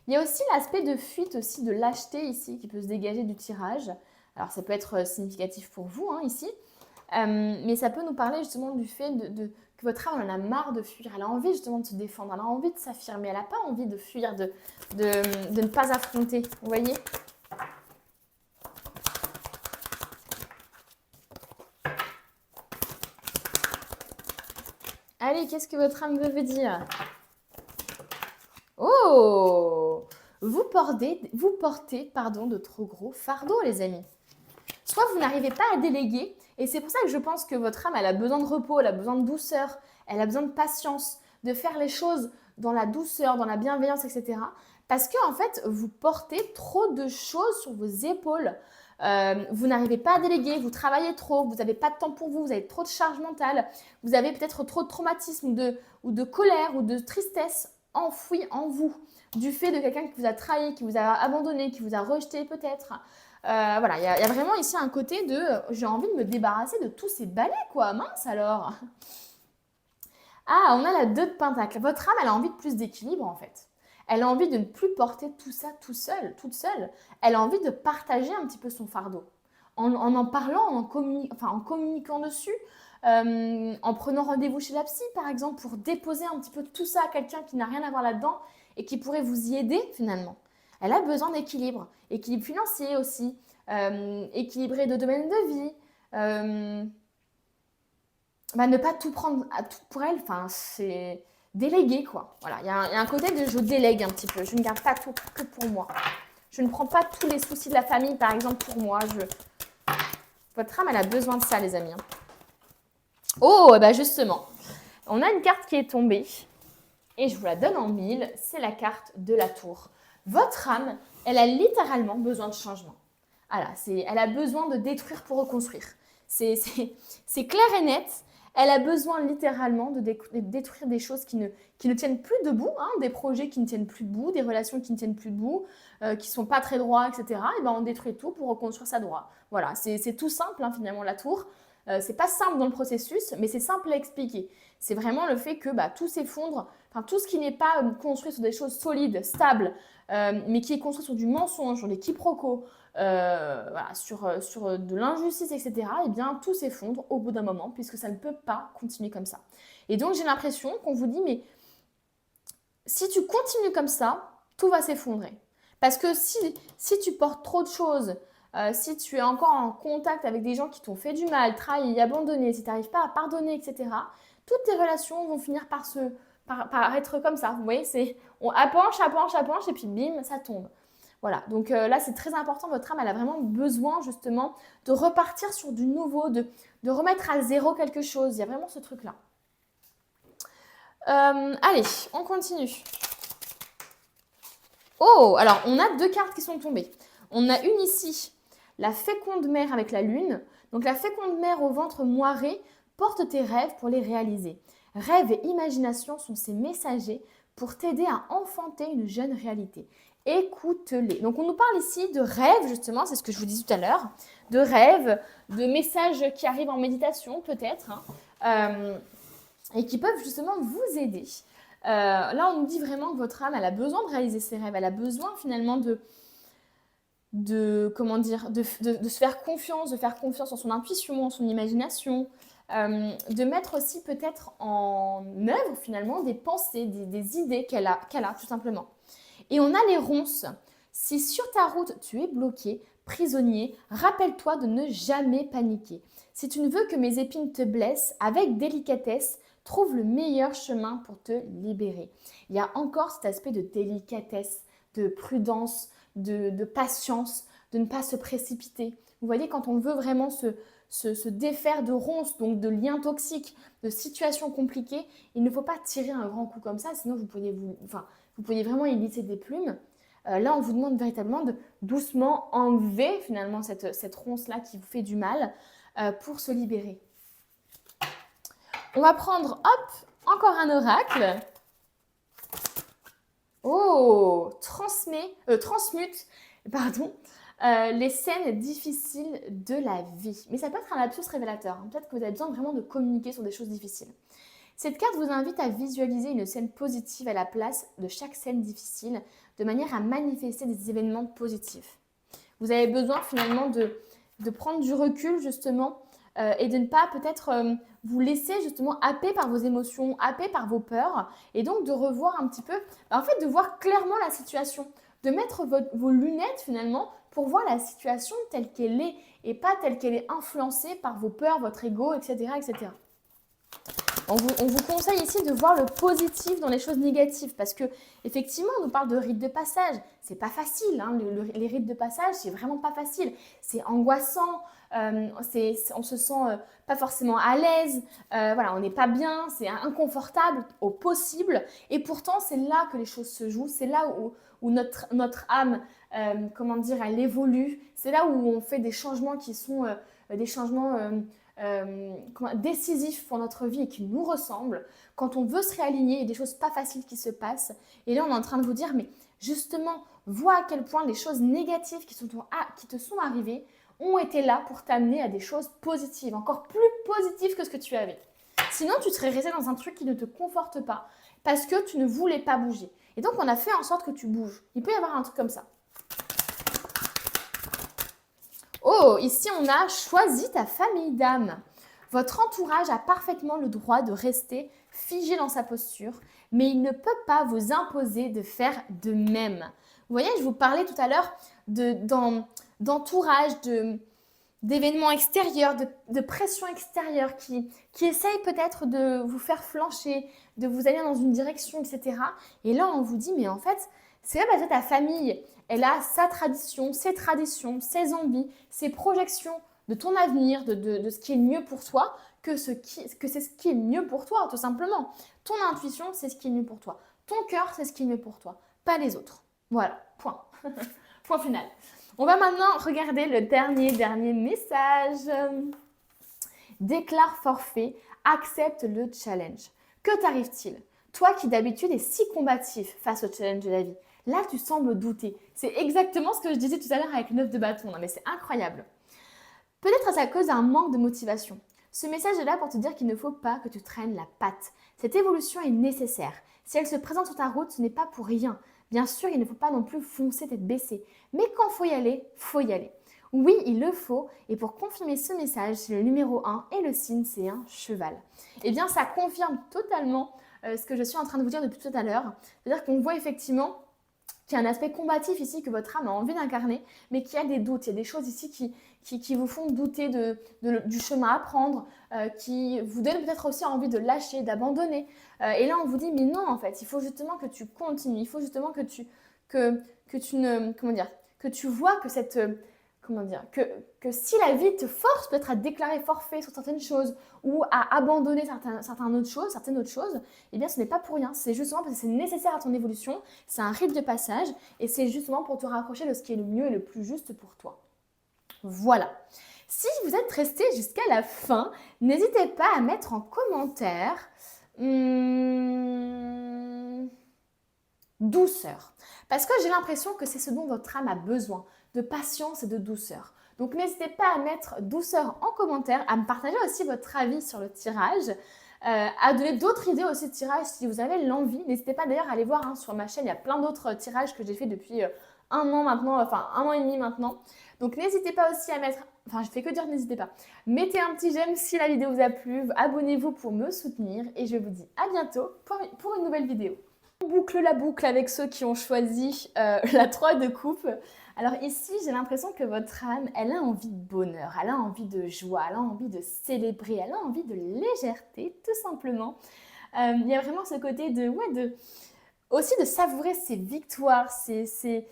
Il y a aussi l'aspect de fuite, aussi de lâcheté ici qui peut se dégager du tirage. Alors ça peut être significatif pour vous hein, ici, mais ça peut nous parler justement du fait que votre âme en a marre de fuir. Elle a envie justement de se défendre, elle a envie de s'affirmer, elle n'a pas envie de fuir, de ne pas affronter. Vous voyez ? Allez, qu'est-ce que votre âme veut vous dire ? Oh, vous portez de trop gros fardeaux, les amis. Soit vous n'arrivez pas à déléguer, et c'est pour ça que je pense que votre âme, elle a besoin de repos, elle a besoin de douceur, elle a besoin de patience, de faire les choses dans la douceur, dans la bienveillance, etc. Parce que, en fait, vous portez trop de choses sur vos épaules. Vous n'arrivez pas à déléguer, vous travaillez trop, vous n'avez pas de temps pour vous, vous avez trop de charge mentale, vous avez peut-être trop de traumatisme ou de colère ou de tristesse enfouie en vous, du fait de quelqu'un qui vous a trahi, qui vous a abandonné, qui vous a rejeté peut-être. Voilà, il y a vraiment ici un côté de j'ai envie de me débarrasser de tous ces balais, quoi. Mince alors. Ah, on a la 2 de Pentacle. Votre âme, elle a envie de plus d'équilibre en fait. Elle a envie de ne plus porter tout ça tout seul, toute seule. Elle a envie de partager un petit peu son fardeau. En parlant, en communiquant dessus, en prenant rendez-vous chez la psy par exemple pour déposer un petit peu tout ça à quelqu'un qui n'a rien à voir là-dedans et qui pourrait vous y aider finalement. Elle a besoin d'équilibre, équilibre financier aussi, équilibré de domaine de vie. Ne pas tout prendre à tout pour elle, enfin, c'est déléguer quoi. Voilà, il y a un côté de je délègue un petit peu, je ne garde pas tout que pour moi. Je ne prends pas tous les soucis de la famille par exemple pour moi. Votre âme, elle a besoin de ça les amis. Oh, bah justement, on a une carte qui est tombée et je vous la donne en 1000, c'est la carte de la tour. Votre âme, elle a littéralement besoin de changement. Voilà, elle a besoin de détruire pour reconstruire. C'est clair et net. Elle a besoin littéralement de détruire des choses qui ne tiennent plus debout, hein, des projets qui ne tiennent plus debout, des relations qui ne tiennent plus debout, qui ne sont pas très droits, etc. Et ben on détruit tout pour reconstruire ça droit. Voilà, c'est tout simple hein, finalement la tour. C'est pas simple dans le processus, mais c'est simple à expliquer. C'est vraiment le fait que tout s'effondre, enfin tout ce qui n'est pas construit sur des choses solides, stables, mais qui est construit sur du mensonge, sur des quiproquos, voilà, sur de l'injustice, etc., eh bien, tout s'effondre au bout d'un moment, puisque ça ne peut pas continuer comme ça. Et donc, j'ai l'impression qu'on vous dit, mais si tu continues comme ça, tout va s'effondrer. Parce que si tu portes trop de choses, si tu es encore en contact avec des gens qui t'ont fait du mal, trahi, abandonné, si tu n'arrives pas à pardonner, etc., toutes tes relations vont finir par être comme ça. Vous voyez, on appenche, et puis bim, ça tombe. Voilà, donc là c'est très important, votre âme elle a vraiment besoin justement de repartir sur du nouveau, de remettre à zéro quelque chose, il y a vraiment ce truc-là. Allez, on continue. Oh, alors on a 2 cartes qui sont tombées. On a une ici, la féconde mère avec la lune. Donc la féconde mère au ventre moiré porte tes rêves pour les réaliser. Rêves et imagination sont ses messagers pour t'aider à enfanter une jeune réalité. Écoute-les. Donc on nous parle ici de rêves justement, c'est ce que je vous disais tout à l'heure, de rêves, de messages qui arrivent en méditation peut-être, hein, et qui peuvent justement vous aider. Là on nous dit vraiment que votre âme elle a besoin de réaliser ses rêves, elle a besoin finalement de se faire confiance, de faire confiance en son intuition, en son imagination, de mettre aussi peut-être en œuvre finalement des pensées, des idées qu'elle a tout simplement. Et on a les ronces. Si sur ta route tu es bloqué, prisonnier, rappelle-toi de ne jamais paniquer. Si tu ne veux que mes épines te blessent, avec délicatesse, trouve le meilleur chemin pour te libérer. Il y a encore cet aspect de délicatesse, de prudence, de patience, de ne pas se précipiter. Vous voyez, quand on veut vraiment se défaire de ronces, donc de liens toxiques, de situations compliquées, il ne faut pas tirer un grand coup comme ça, sinon vous pourriez vraiment y glisser des plumes. Là, on vous demande véritablement de doucement enlever finalement cette ronce-là qui vous fait du mal pour se libérer. On va prendre, hop, encore un oracle. Oh, transmute, pardon, les scènes difficiles de la vie. Mais ça peut être un lapsus révélateur. Hein. Peut-être que vous avez besoin vraiment de communiquer sur des choses difficiles. Cette carte vous invite à visualiser une scène positive à la place de chaque scène difficile, de manière à manifester des événements positifs. Vous avez besoin finalement de prendre du recul justement et de ne pas peut-être vous laisser justement happer par vos émotions, happer par vos peurs et donc de revoir un petit peu, en fait de voir clairement la situation, de mettre vos lunettes finalement pour voir la situation telle qu'elle est et pas telle qu'elle est influencée par vos peurs, votre ego, etc. etc. On vous conseille ici de voir le positif dans les choses négatives parce que effectivement, on nous parle de rites de passage. C'est pas facile, hein, les rites de passage, c'est vraiment pas facile. C'est angoissant, on se sent pas forcément à l'aise, voilà, on n'est pas bien, c'est inconfortable au possible. Et pourtant, c'est là que les choses se jouent, c'est là où notre âme, comment dire, elle évolue. C'est là où on fait des changements qui sont des changements décisifs pour notre vie et qui nous ressemblent, quand on veut se réaligner, il y a des choses pas faciles qui se passent. Et là, on est en train de vous dire, mais justement, vois à quel point les choses négatives qui te sont arrivées ont été là pour t'amener à des choses positives, encore plus positives que ce que tu avais. Sinon, tu serais resté dans un truc qui ne te conforte pas parce que tu ne voulais pas bouger. Et donc, on a fait en sorte que tu bouges. Il peut y avoir un truc comme ça. Oh, ici on a choisi ta famille d'âme. Votre entourage a parfaitement le droit de rester figé dans sa posture, mais il ne peut pas vous imposer de faire de même. Vous voyez, je vous parlais tout à l'heure d'entourage, d'événements extérieurs, de pression extérieure qui essayent peut-être de vous faire flancher, de vous aller dans une direction, etc. Et là, on vous dit, mais en fait, c'est là parce que ta famille, elle a sa tradition, ses envies, ses projections de ton avenir, de ce qui est mieux pour toi, que c'est ce qui est mieux pour toi, tout simplement. Ton intuition, c'est ce qui est mieux pour toi. Ton cœur, c'est ce qui est mieux pour toi, pas les autres. Voilà, point. Point final. On va maintenant regarder le dernier message. Déclare forfait, accepte le challenge. Que t'arrive-t-il? Toi qui d'habitude es si combatif face au challenge de la vie, là tu sembles douter. C'est exactement ce que je disais tout à l'heure avec le 9 de bâton. Non mais c'est incroyable. Peut-être est-ce à cause d'un manque de motivation. Ce message est là pour te dire qu'il ne faut pas que tu traînes la patte. Cette évolution est nécessaire. Si elle se présente sur ta route, ce n'est pas pour rien. Bien sûr, il ne faut pas non plus foncer tête baissée. Mais quand il faut y aller, faut y aller. Oui, il le faut. Et pour confirmer ce message, c'est le numéro 1 et le signe, c'est un cheval. Eh bien, ça confirme totalement ce que je suis en train de vous dire depuis tout à l'heure. C'est-à-dire qu'on voit effectivement qu'il y a un aspect combatif ici que votre âme a envie d'incarner, mais qu'il y a des doutes. Il y a des choses ici qui vous font douter du chemin à prendre, qui vous donnent peut-être aussi envie de lâcher, d'abandonner. Et là, on vous dit, mais non, en fait, il faut justement que tu continues. Il faut justement que tu vois que cette... que si la vie te force peut-être à déclarer forfait sur certaines choses ou à abandonner certaines autres choses, eh bien ce n'est pas pour rien. C'est justement parce que c'est nécessaire à ton évolution, c'est un rite de passage et c'est justement pour te rapprocher de ce qui est le mieux et le plus juste pour toi. Voilà. Si vous êtes resté jusqu'à la fin, n'hésitez pas à mettre en commentaire douceur. Parce que j'ai l'impression que c'est ce dont votre âme a besoin, de patience et de douceur. Donc n'hésitez pas à mettre douceur en commentaire, à me partager aussi votre avis sur le tirage, à donner d'autres idées aussi de tirage si vous avez l'envie. N'hésitez pas d'ailleurs à aller voir sur ma chaîne, il y a plein d'autres tirages que j'ai fait depuis un an maintenant, enfin 1 an et demi maintenant. Donc n'hésitez pas aussi à mettre, enfin je fais que dire n'hésitez pas, mettez un petit j'aime si la vidéo vous a plu, abonnez-vous pour me soutenir et je vous dis à bientôt pour une nouvelle vidéo. On boucle la boucle avec ceux qui ont choisi la 3 de coupe. Alors ici, j'ai l'impression que votre âme, elle a envie de bonheur, elle a envie de joie, elle a envie de célébrer, elle a envie de légèreté, tout simplement. Il y a vraiment ce côté aussi de savourer ses victoires, ses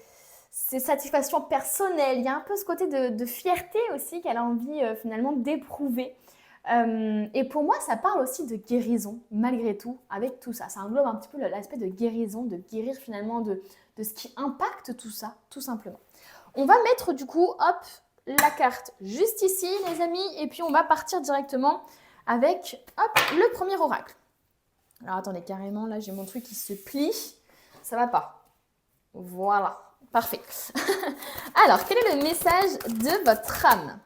satisfactions personnelles. Il y a un peu ce côté de fierté aussi qu'elle a envie finalement d'éprouver. Et pour moi, ça parle aussi de guérison, malgré tout, avec tout ça. Ça englobe un petit peu l'aspect de guérison, de guérir finalement de ce qui impacte tout ça, tout simplement. On va mettre du coup, hop, la carte juste ici, les amis, et puis on va partir directement avec, hop, le premier oracle. Alors attendez, carrément, là j'ai mon truc qui se plie, ça va pas. Voilà, parfait. Alors, quel est le message de votre âme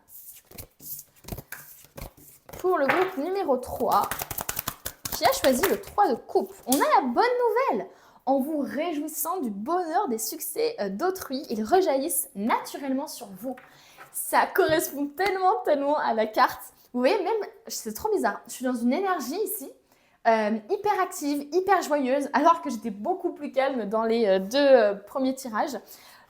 pour le groupe numéro 3 qui a choisi le 3 de coupe? On a la bonne nouvelle. En vous réjouissant du bonheur des succès d'autrui, ils rejaillissent naturellement sur vous. Ça correspond tellement à la carte. Vous voyez, même, c'est trop bizarre. Je suis dans une énergie ici, hyper active, hyper joyeuse, alors que j'étais beaucoup plus calme dans les deux premiers tirages.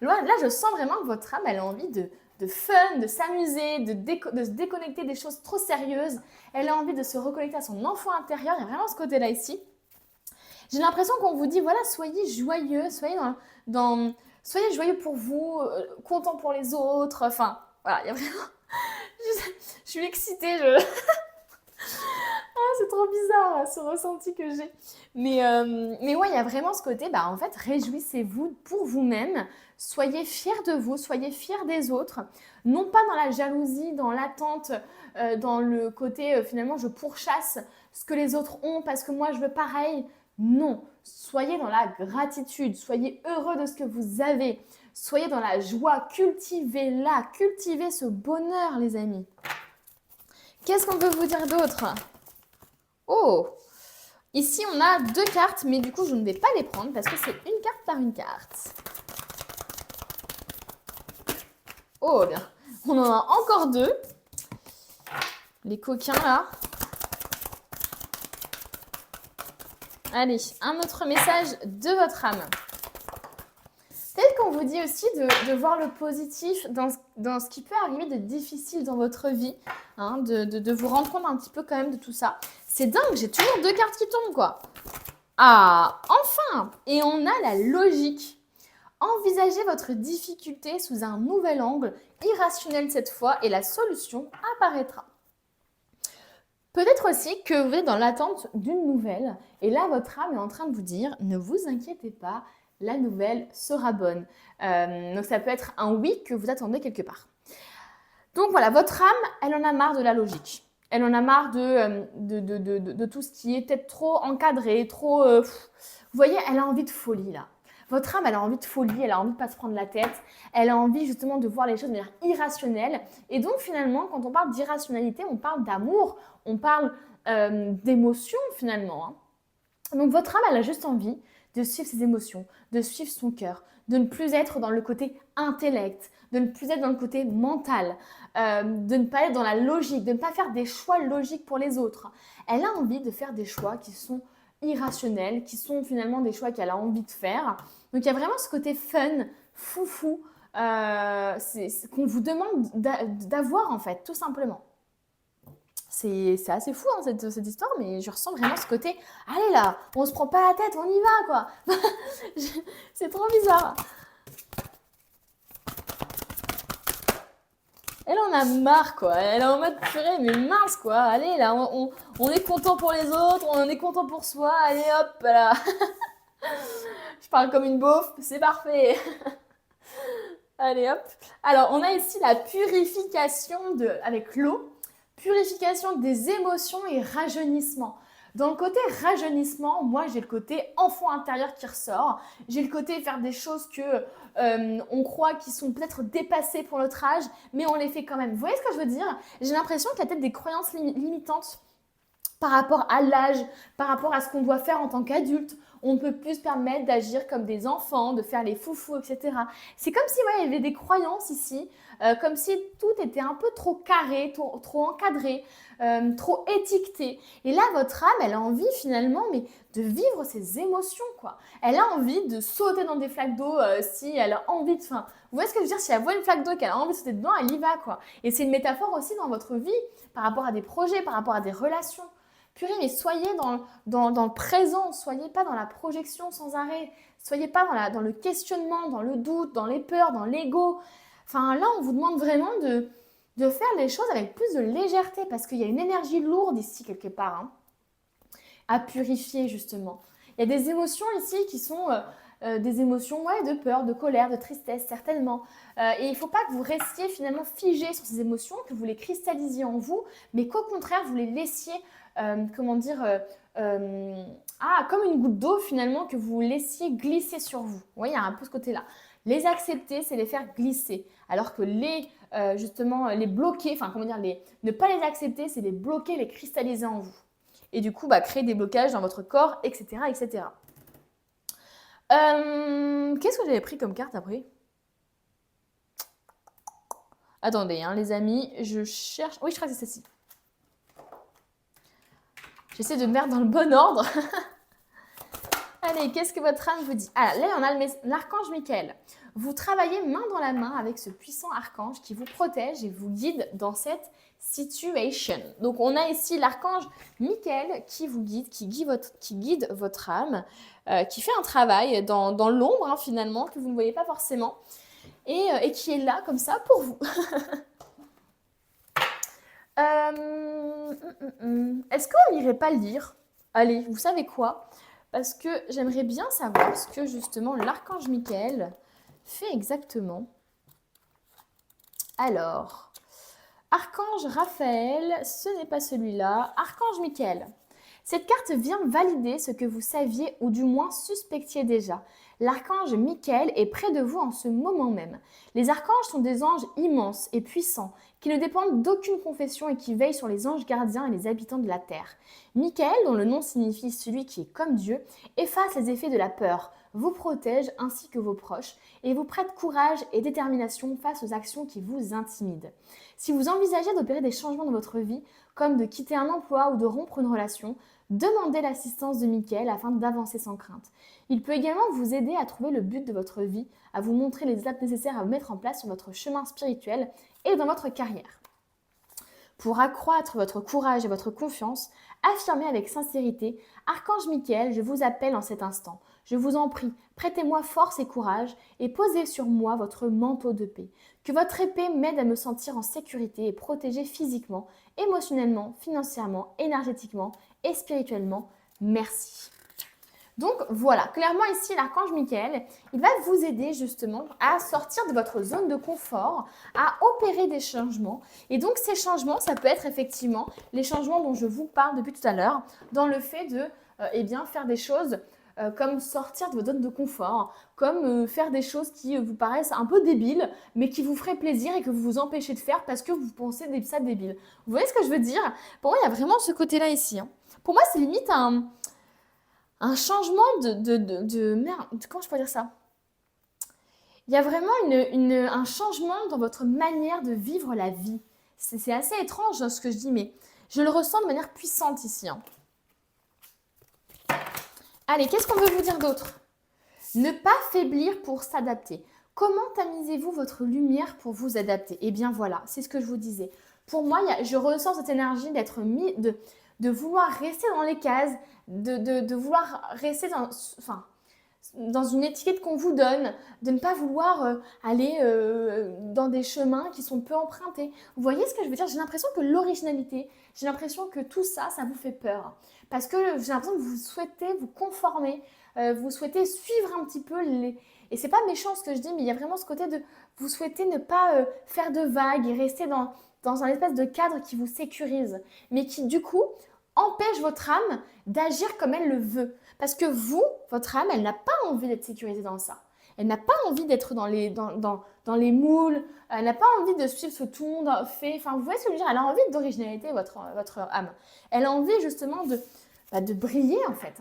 Là, je sens vraiment que votre âme, elle a envie de fun, de s'amuser, de se déconnecter des choses trop sérieuses. Elle a envie de se reconnecter à son enfant intérieur. Il y a vraiment ce côté-là ici. J'ai l'impression qu'on vous dit, voilà, soyez joyeux, soyez joyeux pour vous, content pour les autres. Enfin, voilà, il y a vraiment... je suis excitée, Ah, c'est trop bizarre, ce ressenti que j'ai. Mais ouais, il y a vraiment ce côté, en fait, réjouissez-vous pour vous-même. Soyez fiers de vous, soyez fiers des autres. Non pas dans la jalousie, dans l'attente, dans le côté, finalement, je pourchasse ce que les autres ont parce que moi, je veux pareil. Non, soyez dans la gratitude, soyez heureux de ce que vous avez, soyez dans la joie, cultivez-la, cultivez ce bonheur les amis. Qu'est-ce qu'on peut vous dire d'autre? Oh, ici on a 2 cartes, mais du coup je ne vais pas les prendre parce que c'est une carte par une carte. Oh bien, on en a encore 2. Les coquins là. Allez, un autre message de votre âme. Peut-être qu'on vous dit aussi de voir le positif dans ce qui peut arriver de difficile dans votre vie, hein, de vous rendre compte un petit peu quand même de tout ça. C'est dingue, j'ai toujours 2 cartes qui tombent, quoi. Ah, enfin! Et on a la logique. Envisagez votre difficulté sous un nouvel angle, irrationnel cette fois, et la solution apparaîtra. Peut-être aussi que vous êtes dans l'attente d'une nouvelle et là, votre âme est en train de vous dire « Ne vous inquiétez pas, la nouvelle sera bonne. » Donc, ça peut être un oui que vous attendez quelque part. Donc, voilà, votre âme, elle en a marre de la logique. Elle en a marre de tout ce qui est peut-être trop encadré, trop... vous voyez, elle a envie de folie, là. Votre âme, elle a envie de folie, elle a envie de ne pas se prendre la tête, elle a envie justement de voir les choses de manière irrationnelle. Et donc finalement, quand on parle d'irrationalité, on parle d'amour, on parle d'émotion finalement. Hein. Donc votre âme, elle a juste envie de suivre ses émotions, de suivre son cœur, de ne plus être dans le côté intellect, de ne plus être dans le côté mental, de ne pas être dans la logique, de ne pas faire des choix logiques pour les autres. Elle a envie de faire des choix qui sont irrationnels, qui sont finalement des choix qu'elle a envie de faire. Donc il y a vraiment ce côté fun, foufou, qu'on vous demande d'avoir en fait, tout simplement. C'est assez fou hein, cette histoire, mais je ressens vraiment ce côté, allez là, on se prend pas la tête, on y va quoi. C'est trop bizarre. Elle en a marre quoi, elle est en mode purée, mais mince quoi, allez là, on est content pour les autres, on est content pour soi, allez hop là. Je parle comme une beauf, c'est parfait. Allez hop. Alors on a ici la purification avec l'eau, purification des émotions et rajeunissement. Dans le côté rajeunissement, moi j'ai le côté enfant intérieur qui ressort. J'ai le côté faire des choses que on croit qui sont peut-être dépassées pour notre âge, mais on les fait quand même. Vous voyez ce que je veux dire? J'ai l'impression qu'il y a peut-être des croyances limitantes par rapport à l'âge, par rapport à ce qu'on doit faire en tant qu'adulte. on ne peut plus se permettre d'agir comme des enfants, de faire les foufous, etc. C'est comme si il y avait des croyances ici, comme si tout était un peu trop carré, trop encadré, trop étiqueté. Et là, votre âme, elle a envie finalement de vivre ses émotions, quoi. Elle a envie de sauter dans des flaques d'eau si elle a envie de... Enfin, vous voyez ce que je veux dire? Si elle voit une flaque d'eau et qu'elle a envie de sauter dedans, elle y va, quoi. Et c'est une métaphore aussi dans votre vie, par rapport à des projets, par rapport à des relations. Purée, mais soyez dans le présent, soyez pas dans la projection sans arrêt, soyez pas dans le questionnement, dans le doute, dans les peurs, dans l'ego. Enfin, là, on vous demande vraiment de faire les choses avec plus de légèreté parce qu'il y a une énergie lourde ici quelque part, hein, à purifier justement. Il y a des émotions ici qui sont des émotions de peur, de colère, de tristesse certainement. Et il ne faut pas que vous restiez finalement figé sur ces émotions, que vous les cristallisiez en vous, mais qu'au contraire vous les laissiez, comme une goutte d'eau finalement, que vous laissiez glisser sur vous. Vous voyez, il y a un peu ce côté-là. Les accepter, c'est les faire glisser. Alors que les bloquer, ne pas les accepter, c'est les bloquer, les cristalliser en vous. Et du coup, créer des blocages dans votre corps, etc. etc. Qu'est-ce que j'avais pris comme carte après? Attendez, les amis, je cherche... Oui, je crois que c'est celle-ci. J'essaie de me mettre dans le bon ordre. Allez, qu'est-ce que votre âme vous dit? Ah, là, on a l'archange Michael. Vous travaillez main dans la main avec ce puissant archange qui vous protège et vous guide dans cette situation. Donc, on a ici l'archange Michael qui vous guide, qui guide votre âme, qui fait un travail dans l'ombre, finalement, que vous ne voyez pas forcément, et qui est là, comme ça, pour vous. Est-ce qu'on n'irait pas lire? Allez, vous savez quoi? Parce que j'aimerais bien savoir ce que, justement, l'archange Michael fait exactement. Alors, archange Raphaël, ce n'est pas celui-là. Archange Michael. Cette carte vient valider ce que vous saviez ou du moins suspectiez déjà. L'archange Michael est près de vous en ce moment même. Les archanges sont des anges immenses et puissants qui ne dépendent d'aucune confession et qui veillent sur les anges gardiens et les habitants de la terre. Michael, dont le nom signifie celui qui est comme Dieu, efface les effets de la peur, vous protège ainsi que vos proches et vous prête courage et détermination face aux actions qui vous intimident. Si vous envisagez d'opérer des changements dans votre vie, comme de quitter un emploi ou de rompre une relation, demandez l'assistance de Michael afin d'avancer sans crainte. Il peut également vous aider à trouver le but de votre vie, à vous montrer les étapes nécessaires à vous mettre en place sur votre chemin spirituel et dans votre carrière. Pour accroître votre courage et votre confiance, affirmez avec sincérité « Archange Michael, je vous appelle en cet instant. Je vous en prie, prêtez-moi force et courage et posez sur moi votre manteau de paix. Que votre épée m'aide à me sentir en sécurité et protégée physiquement, émotionnellement, financièrement, énergétiquement et spirituellement. Merci. » Donc voilà, clairement ici, l'archange Michael, il va vous aider justement à sortir de votre zone de confort, à opérer des changements. Et donc ces changements, ça peut être effectivement les changements dont je vous parle depuis tout à l'heure, dans le fait de faire des choses comme sortir de votre zone de confort, comme faire des choses qui vous paraissent un peu débiles, mais qui vous feraient plaisir et que vous vous empêchez de faire parce que vous pensez ça débile. Vous voyez ce que je veux dire? Pour moi, il y a vraiment ce côté-là ici. Pour moi, c'est limite un changement merde, comment je peux dire ça? Il y a vraiment un changement dans votre manière de vivre la vie. C'est assez étrange ce que je dis, mais je le ressens de manière puissante ici. Allez, qu'est-ce qu'on veut vous dire d'autre? Ne pas faiblir pour s'adapter. Comment tamisez-vous votre lumière pour vous adapter? Eh bien voilà, c'est ce que je vous disais. Pour moi, je ressens cette énergie d'être mis, de vouloir rester dans les cases, de vouloir rester dans une étiquette qu'on vous donne, de ne pas vouloir aller dans des chemins qui sont peu empruntés. Vous voyez ce que je veux dire? J'ai l'impression que l'originalité, j'ai l'impression que tout ça, ça vous fait peur. Parce que j'ai l'impression que vous souhaitez vous conformer, vous souhaitez suivre un petit peu les... Et c'est pas méchant ce que je dis, mais il y a vraiment ce côté de... Vous souhaitez ne pas faire de vagues et rester dans un espèce de cadre qui vous sécurise, mais qui du coup empêche votre âme d'agir comme elle le veut. Parce que vous, votre âme, elle n'a pas envie d'être sécurisée dans ça. Elle n'a pas envie d'être dans les moules, elle n'a pas envie de suivre ce que tout le monde fait. Enfin, vous voyez ce que je veux dire? Elle a envie d'originalité, votre âme. Elle a envie justement de briller en fait.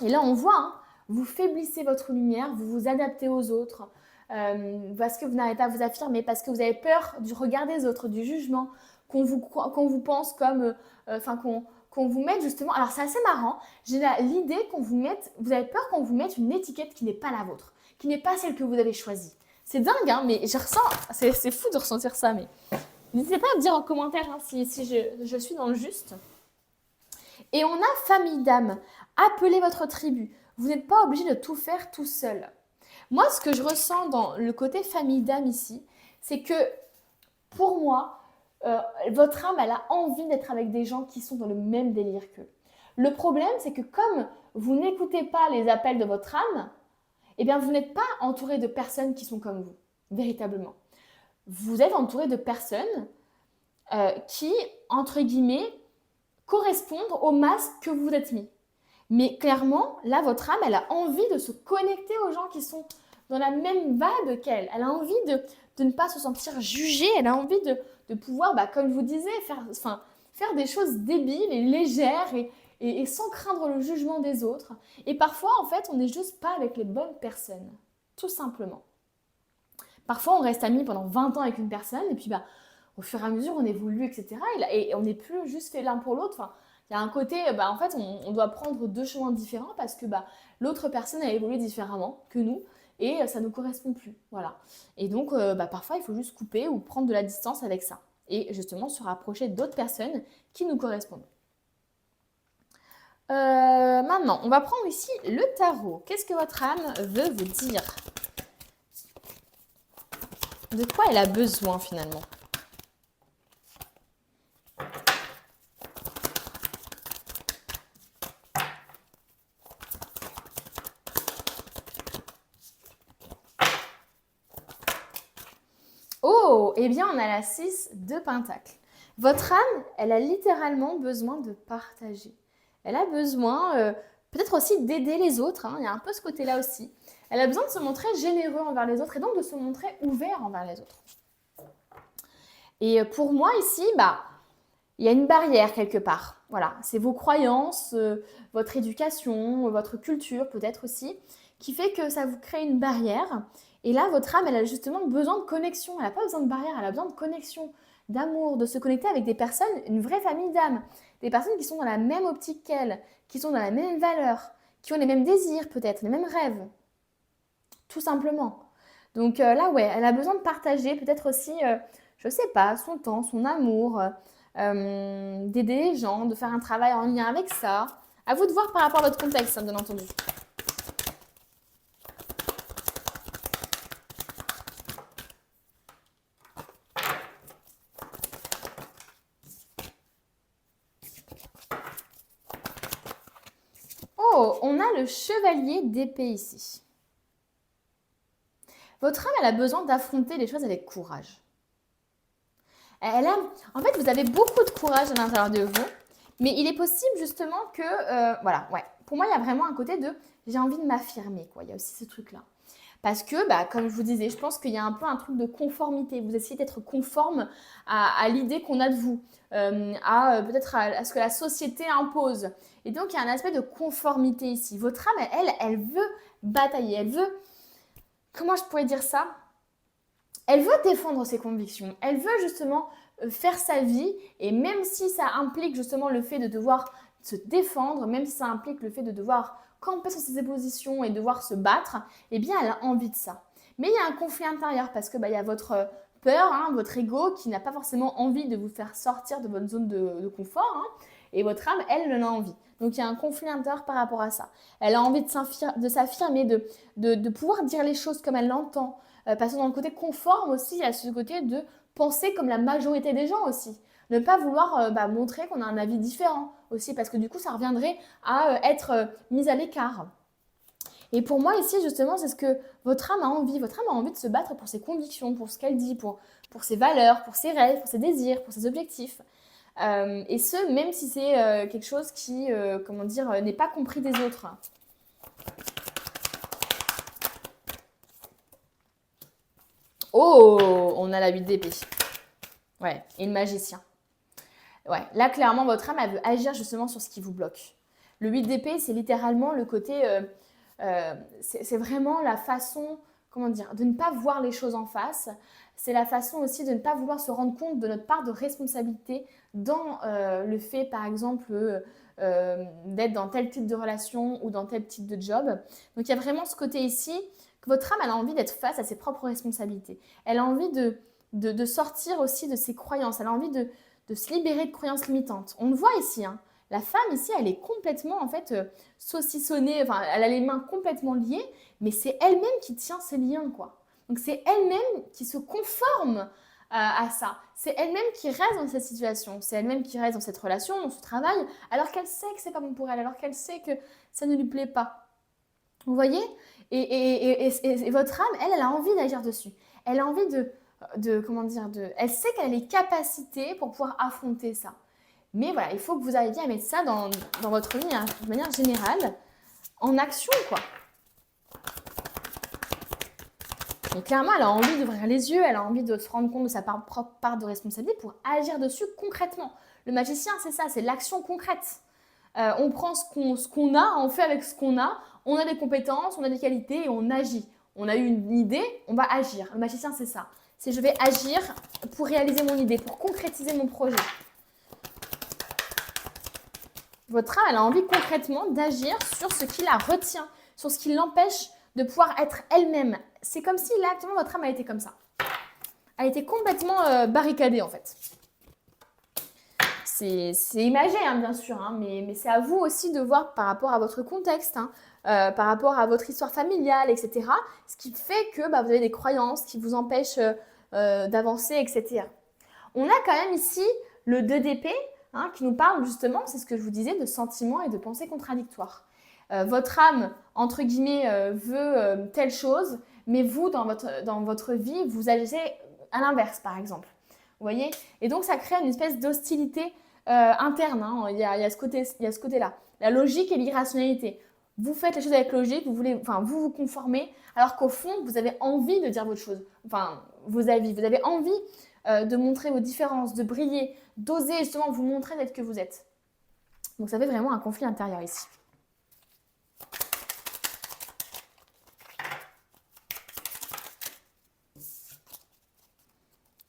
Et là, on voit, hein, vous faiblissez votre lumière, vous vous adaptez aux autres, parce que vous n'arrivez pas à vous affirmer, parce que vous avez peur du regard des autres, du jugement, qu'on vous pense comme, enfin qu'on vous mette justement. Alors c'est assez marrant, j'ai l'idée qu'on vous mette, vous avez peur qu'on vous mette une étiquette qui n'est pas la vôtre, qui n'est pas celle que vous avez choisie. C'est dingue, hein, mais je ressens, c'est fou de ressentir ça, mais n'hésitez pas à me dire en commentaire hein, si je suis dans le juste. Et on a famille d'âme. Appelez votre tribu. Vous n'êtes pas obligé de tout faire tout seul. Moi, ce que je ressens dans le côté famille d'âme ici, c'est que pour moi, votre âme, elle a envie d'être avec des gens qui sont dans le même délire qu'eux. Le problème, c'est que comme vous n'écoutez pas les appels de votre âme, eh bien, vous n'êtes pas entouré de personnes qui sont comme vous, véritablement. Vous êtes entouré de personnes qui, entre guillemets, correspondent au masque que vous vous êtes mis. Mais clairement, là, votre âme, elle a envie de se connecter aux gens qui sont dans la même vibe qu'elle. Elle a envie de ne pas se sentir jugée. Elle a envie de pouvoir, comme je vous disais, faire des choses débiles et légères et sans craindre le jugement des autres. Et parfois, en fait, on n'est juste pas avec les bonnes personnes. Tout simplement. Parfois, on reste amis pendant 20 ans avec une personne et puis au fur et à mesure, on évolue, etc. Et on n'est plus juste fait l'un pour l'autre. Enfin, il y a un côté, en fait, on doit prendre deux chemins différents parce que l'autre personne a évolué différemment que nous et ça ne nous correspond plus. Voilà. Et donc, parfois, il faut juste couper ou prendre de la distance avec ça et justement se rapprocher d'autres personnes qui nous correspondent. Maintenant, on va prendre ici le tarot. Qu'est-ce que votre âme veut vous dire? De quoi elle a besoin finalement? Oh, eh bien, on a la 6 de Pentacles. Votre âme, elle a littéralement besoin de partager. Elle a besoin peut-être aussi d'aider les autres. Hein. Il y a un peu ce côté-là aussi. Elle a besoin de se montrer généreux envers les autres et donc de se montrer ouvert envers les autres. Et pour moi, ici, il y a une barrière quelque part. Voilà, c'est vos croyances, votre éducation, votre culture peut-être aussi, qui fait que ça vous crée une barrière. Et là, votre âme, elle a justement besoin de connexion. Elle n'a pas besoin de barrière, elle a besoin de connexion, d'amour, de se connecter avec des personnes, une vraie famille d'âme. Des personnes qui sont dans la même optique qu'elle, qui sont dans la même valeur, qui ont les mêmes désirs peut-être, les mêmes rêves. Tout simplement. Donc là, ouais, elle a besoin de partager peut-être aussi, je ne sais pas, son temps, son amour, d'aider les gens, de faire un travail en lien avec ça. À vous de voir par rapport à votre contexte, bien entendu. Oh, on a le chevalier d'épée ici. Votre âme, elle a besoin d'affronter les choses avec courage. En fait, vous avez beaucoup de courage à l'intérieur de vous, mais il est possible justement que, voilà, ouais. Pour moi, il y a vraiment un côté de j'ai envie de m'affirmer, quoi. Il y a aussi ce truc-là. Parce que, comme je vous disais, je pense qu'il y a un peu un truc de conformité. Vous essayez d'être conforme à l'idée qu'on a de vous, peut-être à ce que la société impose. Et donc, il y a un aspect de conformité ici. Votre âme, elle veut batailler. Elle veut, comment je pourrais dire ça? Elle veut défendre ses convictions. Elle veut justement faire sa vie. Et même si ça implique justement le fait de devoir se défendre, même si ça implique le fait de devoir camper sur ses positions et devoir se battre, eh bien, elle a envie de ça. Mais il y a un conflit intérieur parce que il y a votre peur, hein, votre ego qui n'a pas forcément envie de vous faire sortir de votre zone de confort. Hein, et votre âme, elle en a envie. Donc, il y a un conflit intérieur par rapport à ça. Elle a envie de s'affirmer, de pouvoir dire les choses comme elle l'entend. Parce que dans le côté conforme aussi, il y a ce côté de penser comme la majorité des gens aussi. Ne pas vouloir montrer qu'on a un avis différent aussi, parce que du coup, ça reviendrait à être mise à l'écart. Et pour moi, ici, justement, c'est ce que votre âme a envie. Votre âme a envie de se battre pour ses convictions, pour ce qu'elle dit, pour ses valeurs, pour ses rêves, pour ses désirs, pour ses objectifs. Et ce, même si c'est quelque chose qui, n'est pas compris des autres. Oh, on a la 8 d'épée. Ouais, et le magicien. Ouais, là, clairement, votre âme, elle veut agir justement sur ce qui vous bloque. Le 8 d'épée, c'est littéralement le côté, c'est vraiment la façon, comment dire, de ne pas voir les choses en face. C'est la façon aussi de ne pas vouloir se rendre compte de notre part de responsabilité dans le fait, par exemple, d'être dans tel type de relation ou dans tel type de job. Donc il y a vraiment ce côté ici, que votre âme, elle a envie d'être face à ses propres responsabilités. Elle a envie de sortir aussi de ses croyances. Elle a envie de se libérer de croyances limitantes. On le voit ici, hein. La femme ici, elle est complètement en fait saucissonnée, enfin, elle a les mains complètement liées, mais c'est elle-même qui tient ces liens, quoi. Donc c'est elle-même qui se conforme à ça. C'est elle-même qui reste dans cette situation. C'est elle-même qui reste dans cette relation, dans ce travail, alors qu'elle sait que c'est pas bon pour elle, alors qu'elle sait que ça ne lui plaît pas. Vous voyez, et votre âme, elle a envie d'agir dessus. Elle a envie comment dire, elle sait qu'elle a les capacités pour pouvoir affronter ça. Mais voilà, il faut que vous arriviez à mettre ça dans votre vie, hein, de manière générale, en action, quoi. Mais clairement, elle a envie d'ouvrir les yeux, elle a envie de se rendre compte de sa propre part de responsabilité pour agir dessus concrètement. Le magicien, c'est ça, c'est l'action concrète. On prend ce qu'on a, on fait avec ce qu'on on a des compétences, on a des qualités et on agit. On a eu une idée, on va agir. Le magicien, c'est ça. C'est je vais agir pour réaliser mon idée, pour concrétiser mon projet. Votre âme, elle a envie concrètement d'agir sur ce qui la retient, sur ce qui l'empêche de pouvoir être elle-même. C'est comme si là, actuellement, votre âme a été comme ça. Elle était complètement barricadée, en fait. C'est imagé, hein, bien sûr, hein, mais c'est à vous aussi de voir par rapport à votre contexte, hein, par rapport à votre histoire familiale, etc. Ce qui fait que vous avez des croyances qui vous empêchent d'avancer, etc. On a quand même ici le 2 d'épée, hein, qui nous parle justement, c'est ce que je vous disais, de sentiments et de pensées contradictoires. Votre âme, entre guillemets, veut telle chose, mais vous, dans votre vie, vous agissez à l'inverse, par exemple. Vous voyez? Et donc, ça crée une espèce d'hostilité interne. Hein. Il y a ce côté-là. La logique et l'irrationalité. Vous faites les choses avec logique, vous vous conformez, alors qu'au fond, vous avez envie de dire votre chose, enfin, vos avis. Vous avez envie de montrer vos différences, de briller, d'oser justement vous montrer d'être que vous êtes. Donc, ça fait vraiment un conflit intérieur ici.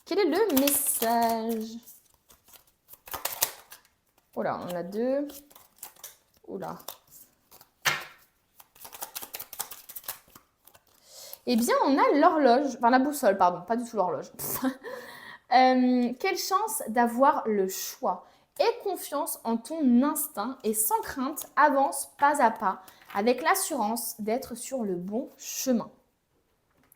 Quel est le message? Oh là, on en a 2. Oula. Eh bien, on a l'horloge, enfin la boussole, pardon, pas du tout l'horloge. Quelle chance d'avoir le choix. Aie confiance en ton instinct et sans crainte, avance pas à pas avec l'assurance d'être sur le bon chemin.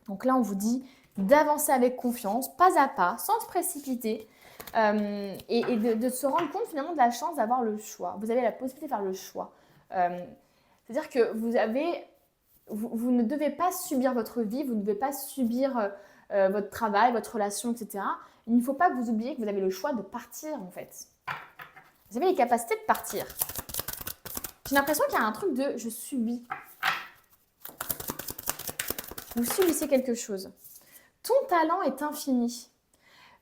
Donc là, on vous dit d'avancer avec confiance, pas à pas, sans se précipiter et de se rendre compte finalement de la chance d'avoir le choix. Vous avez la possibilité de faire le choix. C'est-à-dire que vous ne devez pas subir votre vie, vous ne devez pas subir votre travail, votre relation, etc. Il ne faut pas que vous oubliez que vous avez le choix de partir en fait. Vous avez les capacités de partir. J'ai l'impression qu'il y a un truc de « je subis ». Vous subissez quelque chose. Ton talent est infini.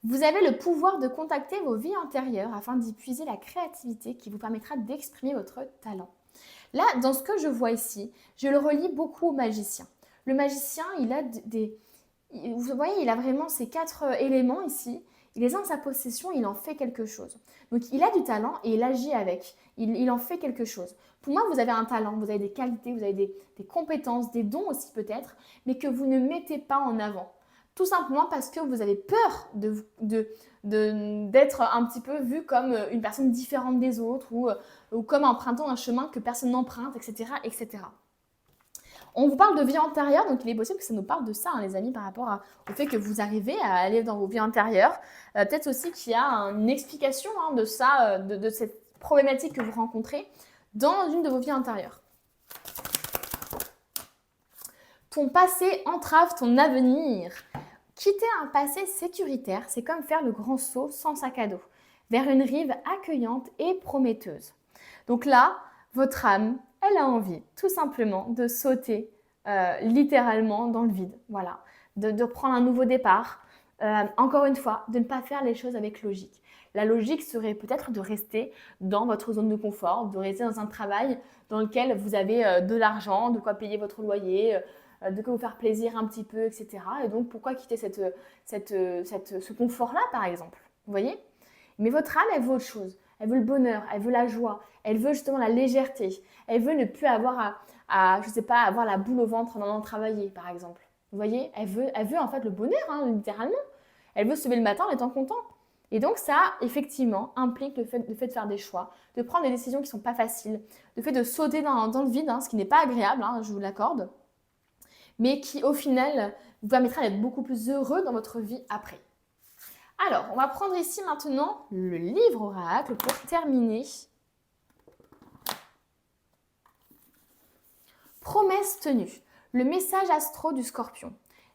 Vous avez le pouvoir de contacter vos vies antérieures afin d'y puiser la créativité qui vous permettra d'exprimer votre talent. Là, dans ce que je vois ici, je le relie beaucoup au magicien. Le magicien, il a vous voyez, il a vraiment ces 4 éléments ici. Il les a en sa possession, il en fait quelque chose. Donc, il a du talent et il agit avec. Il en fait quelque chose. Pour moi, vous avez un talent, vous avez des qualités, vous avez des compétences, des dons aussi peut-être, mais que vous ne mettez pas en avant. Tout simplement parce que vous avez peur d'être un petit peu vu comme une personne différente des autres ou comme empruntant un chemin que personne n'emprunte, etc., etc. On vous parle de vie antérieure, donc il est possible que ça nous parle de ça, hein, les amis, par rapport au fait que vous arrivez à aller dans vos vies antérieures. Peut-être aussi qu'il y a une explication de ça, de cette problématique que vous rencontrez dans une de vos vies antérieures. Ton passé entrave ton avenir. Quitter un passé sécuritaire, c'est comme faire le grand saut sans sac à dos, vers une rive accueillante et prometteuse. Donc là, votre âme, elle a envie tout simplement de sauter littéralement dans le vide. Voilà, de prendre un nouveau départ, Encore une fois, de ne pas faire les choses avec logique. La logique serait peut-être de rester dans votre zone de confort, de rester dans un travail dans lequel vous avez de l'argent, de quoi payer votre loyer, de quoi vous faire plaisir un petit peu, etc. Et donc, pourquoi quitter ce confort-là, par exemple? Vous voyez? Mais votre âme, elle veut autre chose. Elle veut le bonheur, elle veut la joie, elle veut justement la légèreté. Elle veut ne plus avoir je sais pas, avoir la boule au ventre en allant travailler, par exemple. Vous voyez? Elle veut en fait le bonheur, hein, littéralement. Elle veut se lever le matin en étant contente. Et donc ça, effectivement, implique le fait de faire des choix, de prendre des décisions qui ne sont pas faciles, le fait de sauter dans le vide, hein, ce qui n'est pas agréable, hein, je vous l'accorde, mais qui, au final, vous permettra d'être beaucoup plus heureux dans votre vie après. Alors, on va prendre ici maintenant le livre oracle pour terminer. Promesse tenue. Le message astro du Scorpion.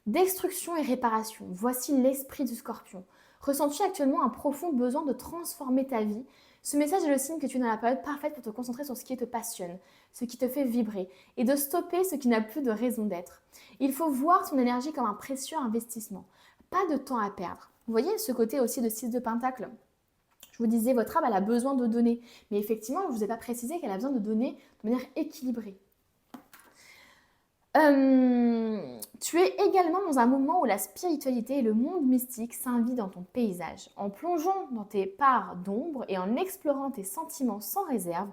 Destruction et réparation. Voici l'esprit du Scorpion. Ressens-tu actuellement un profond besoin de transformer ta vie? Ce message est le signe que tu es dans la période parfaite pour te concentrer sur ce qui te passionne, ce qui te fait vibrer, et de stopper ce qui n'a plus de raison d'être. Il faut voir ton énergie comme un précieux investissement. Pas de temps à perdre. Vous voyez ce côté aussi de 6 de Pentacle? Je vous disais, votre âme, elle a besoin de donner. Mais effectivement, je ne vous ai pas précisé qu'elle a besoin de donner de manière équilibrée. Tu es également dans un moment où la spiritualité et le monde mystique s'invitent dans ton paysage. En plongeant dans tes parts d'ombre et en explorant tes sentiments sans réserve,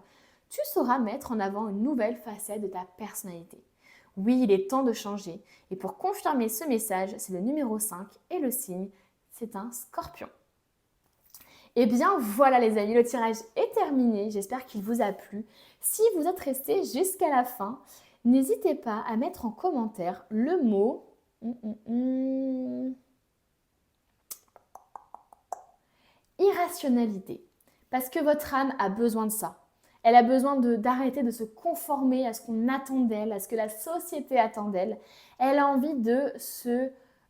tu sauras mettre en avant une nouvelle facette de ta personnalité. Oui, il est temps de changer. Et pour confirmer ce message, c'est le numéro 5 et le signe, c'est un scorpion. Et bien voilà les amis, le tirage est terminé. J'espère qu'il vous a plu. Si vous êtes restés jusqu'à la fin, n'hésitez pas à mettre en commentaire le mot irrationalité. Parce que votre âme a besoin de ça. Elle a besoin d'arrêter de se conformer à ce qu'on attend d'elle, à ce que la société attend d'elle. Elle a envie de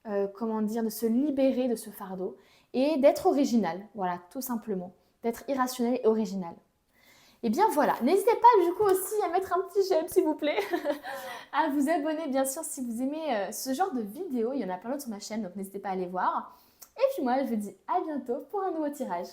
de se libérer de ce fardeau et d'être originale. Voilà, tout simplement. D'être irrationnelle et originale. Et bien voilà, n'hésitez pas du coup aussi à mettre un petit j'aime s'il vous plaît, à vous abonner bien sûr si vous aimez ce genre de vidéos, il y en a plein d'autres sur ma chaîne donc n'hésitez pas à aller voir. Et puis moi je vous dis à bientôt pour un nouveau tirage.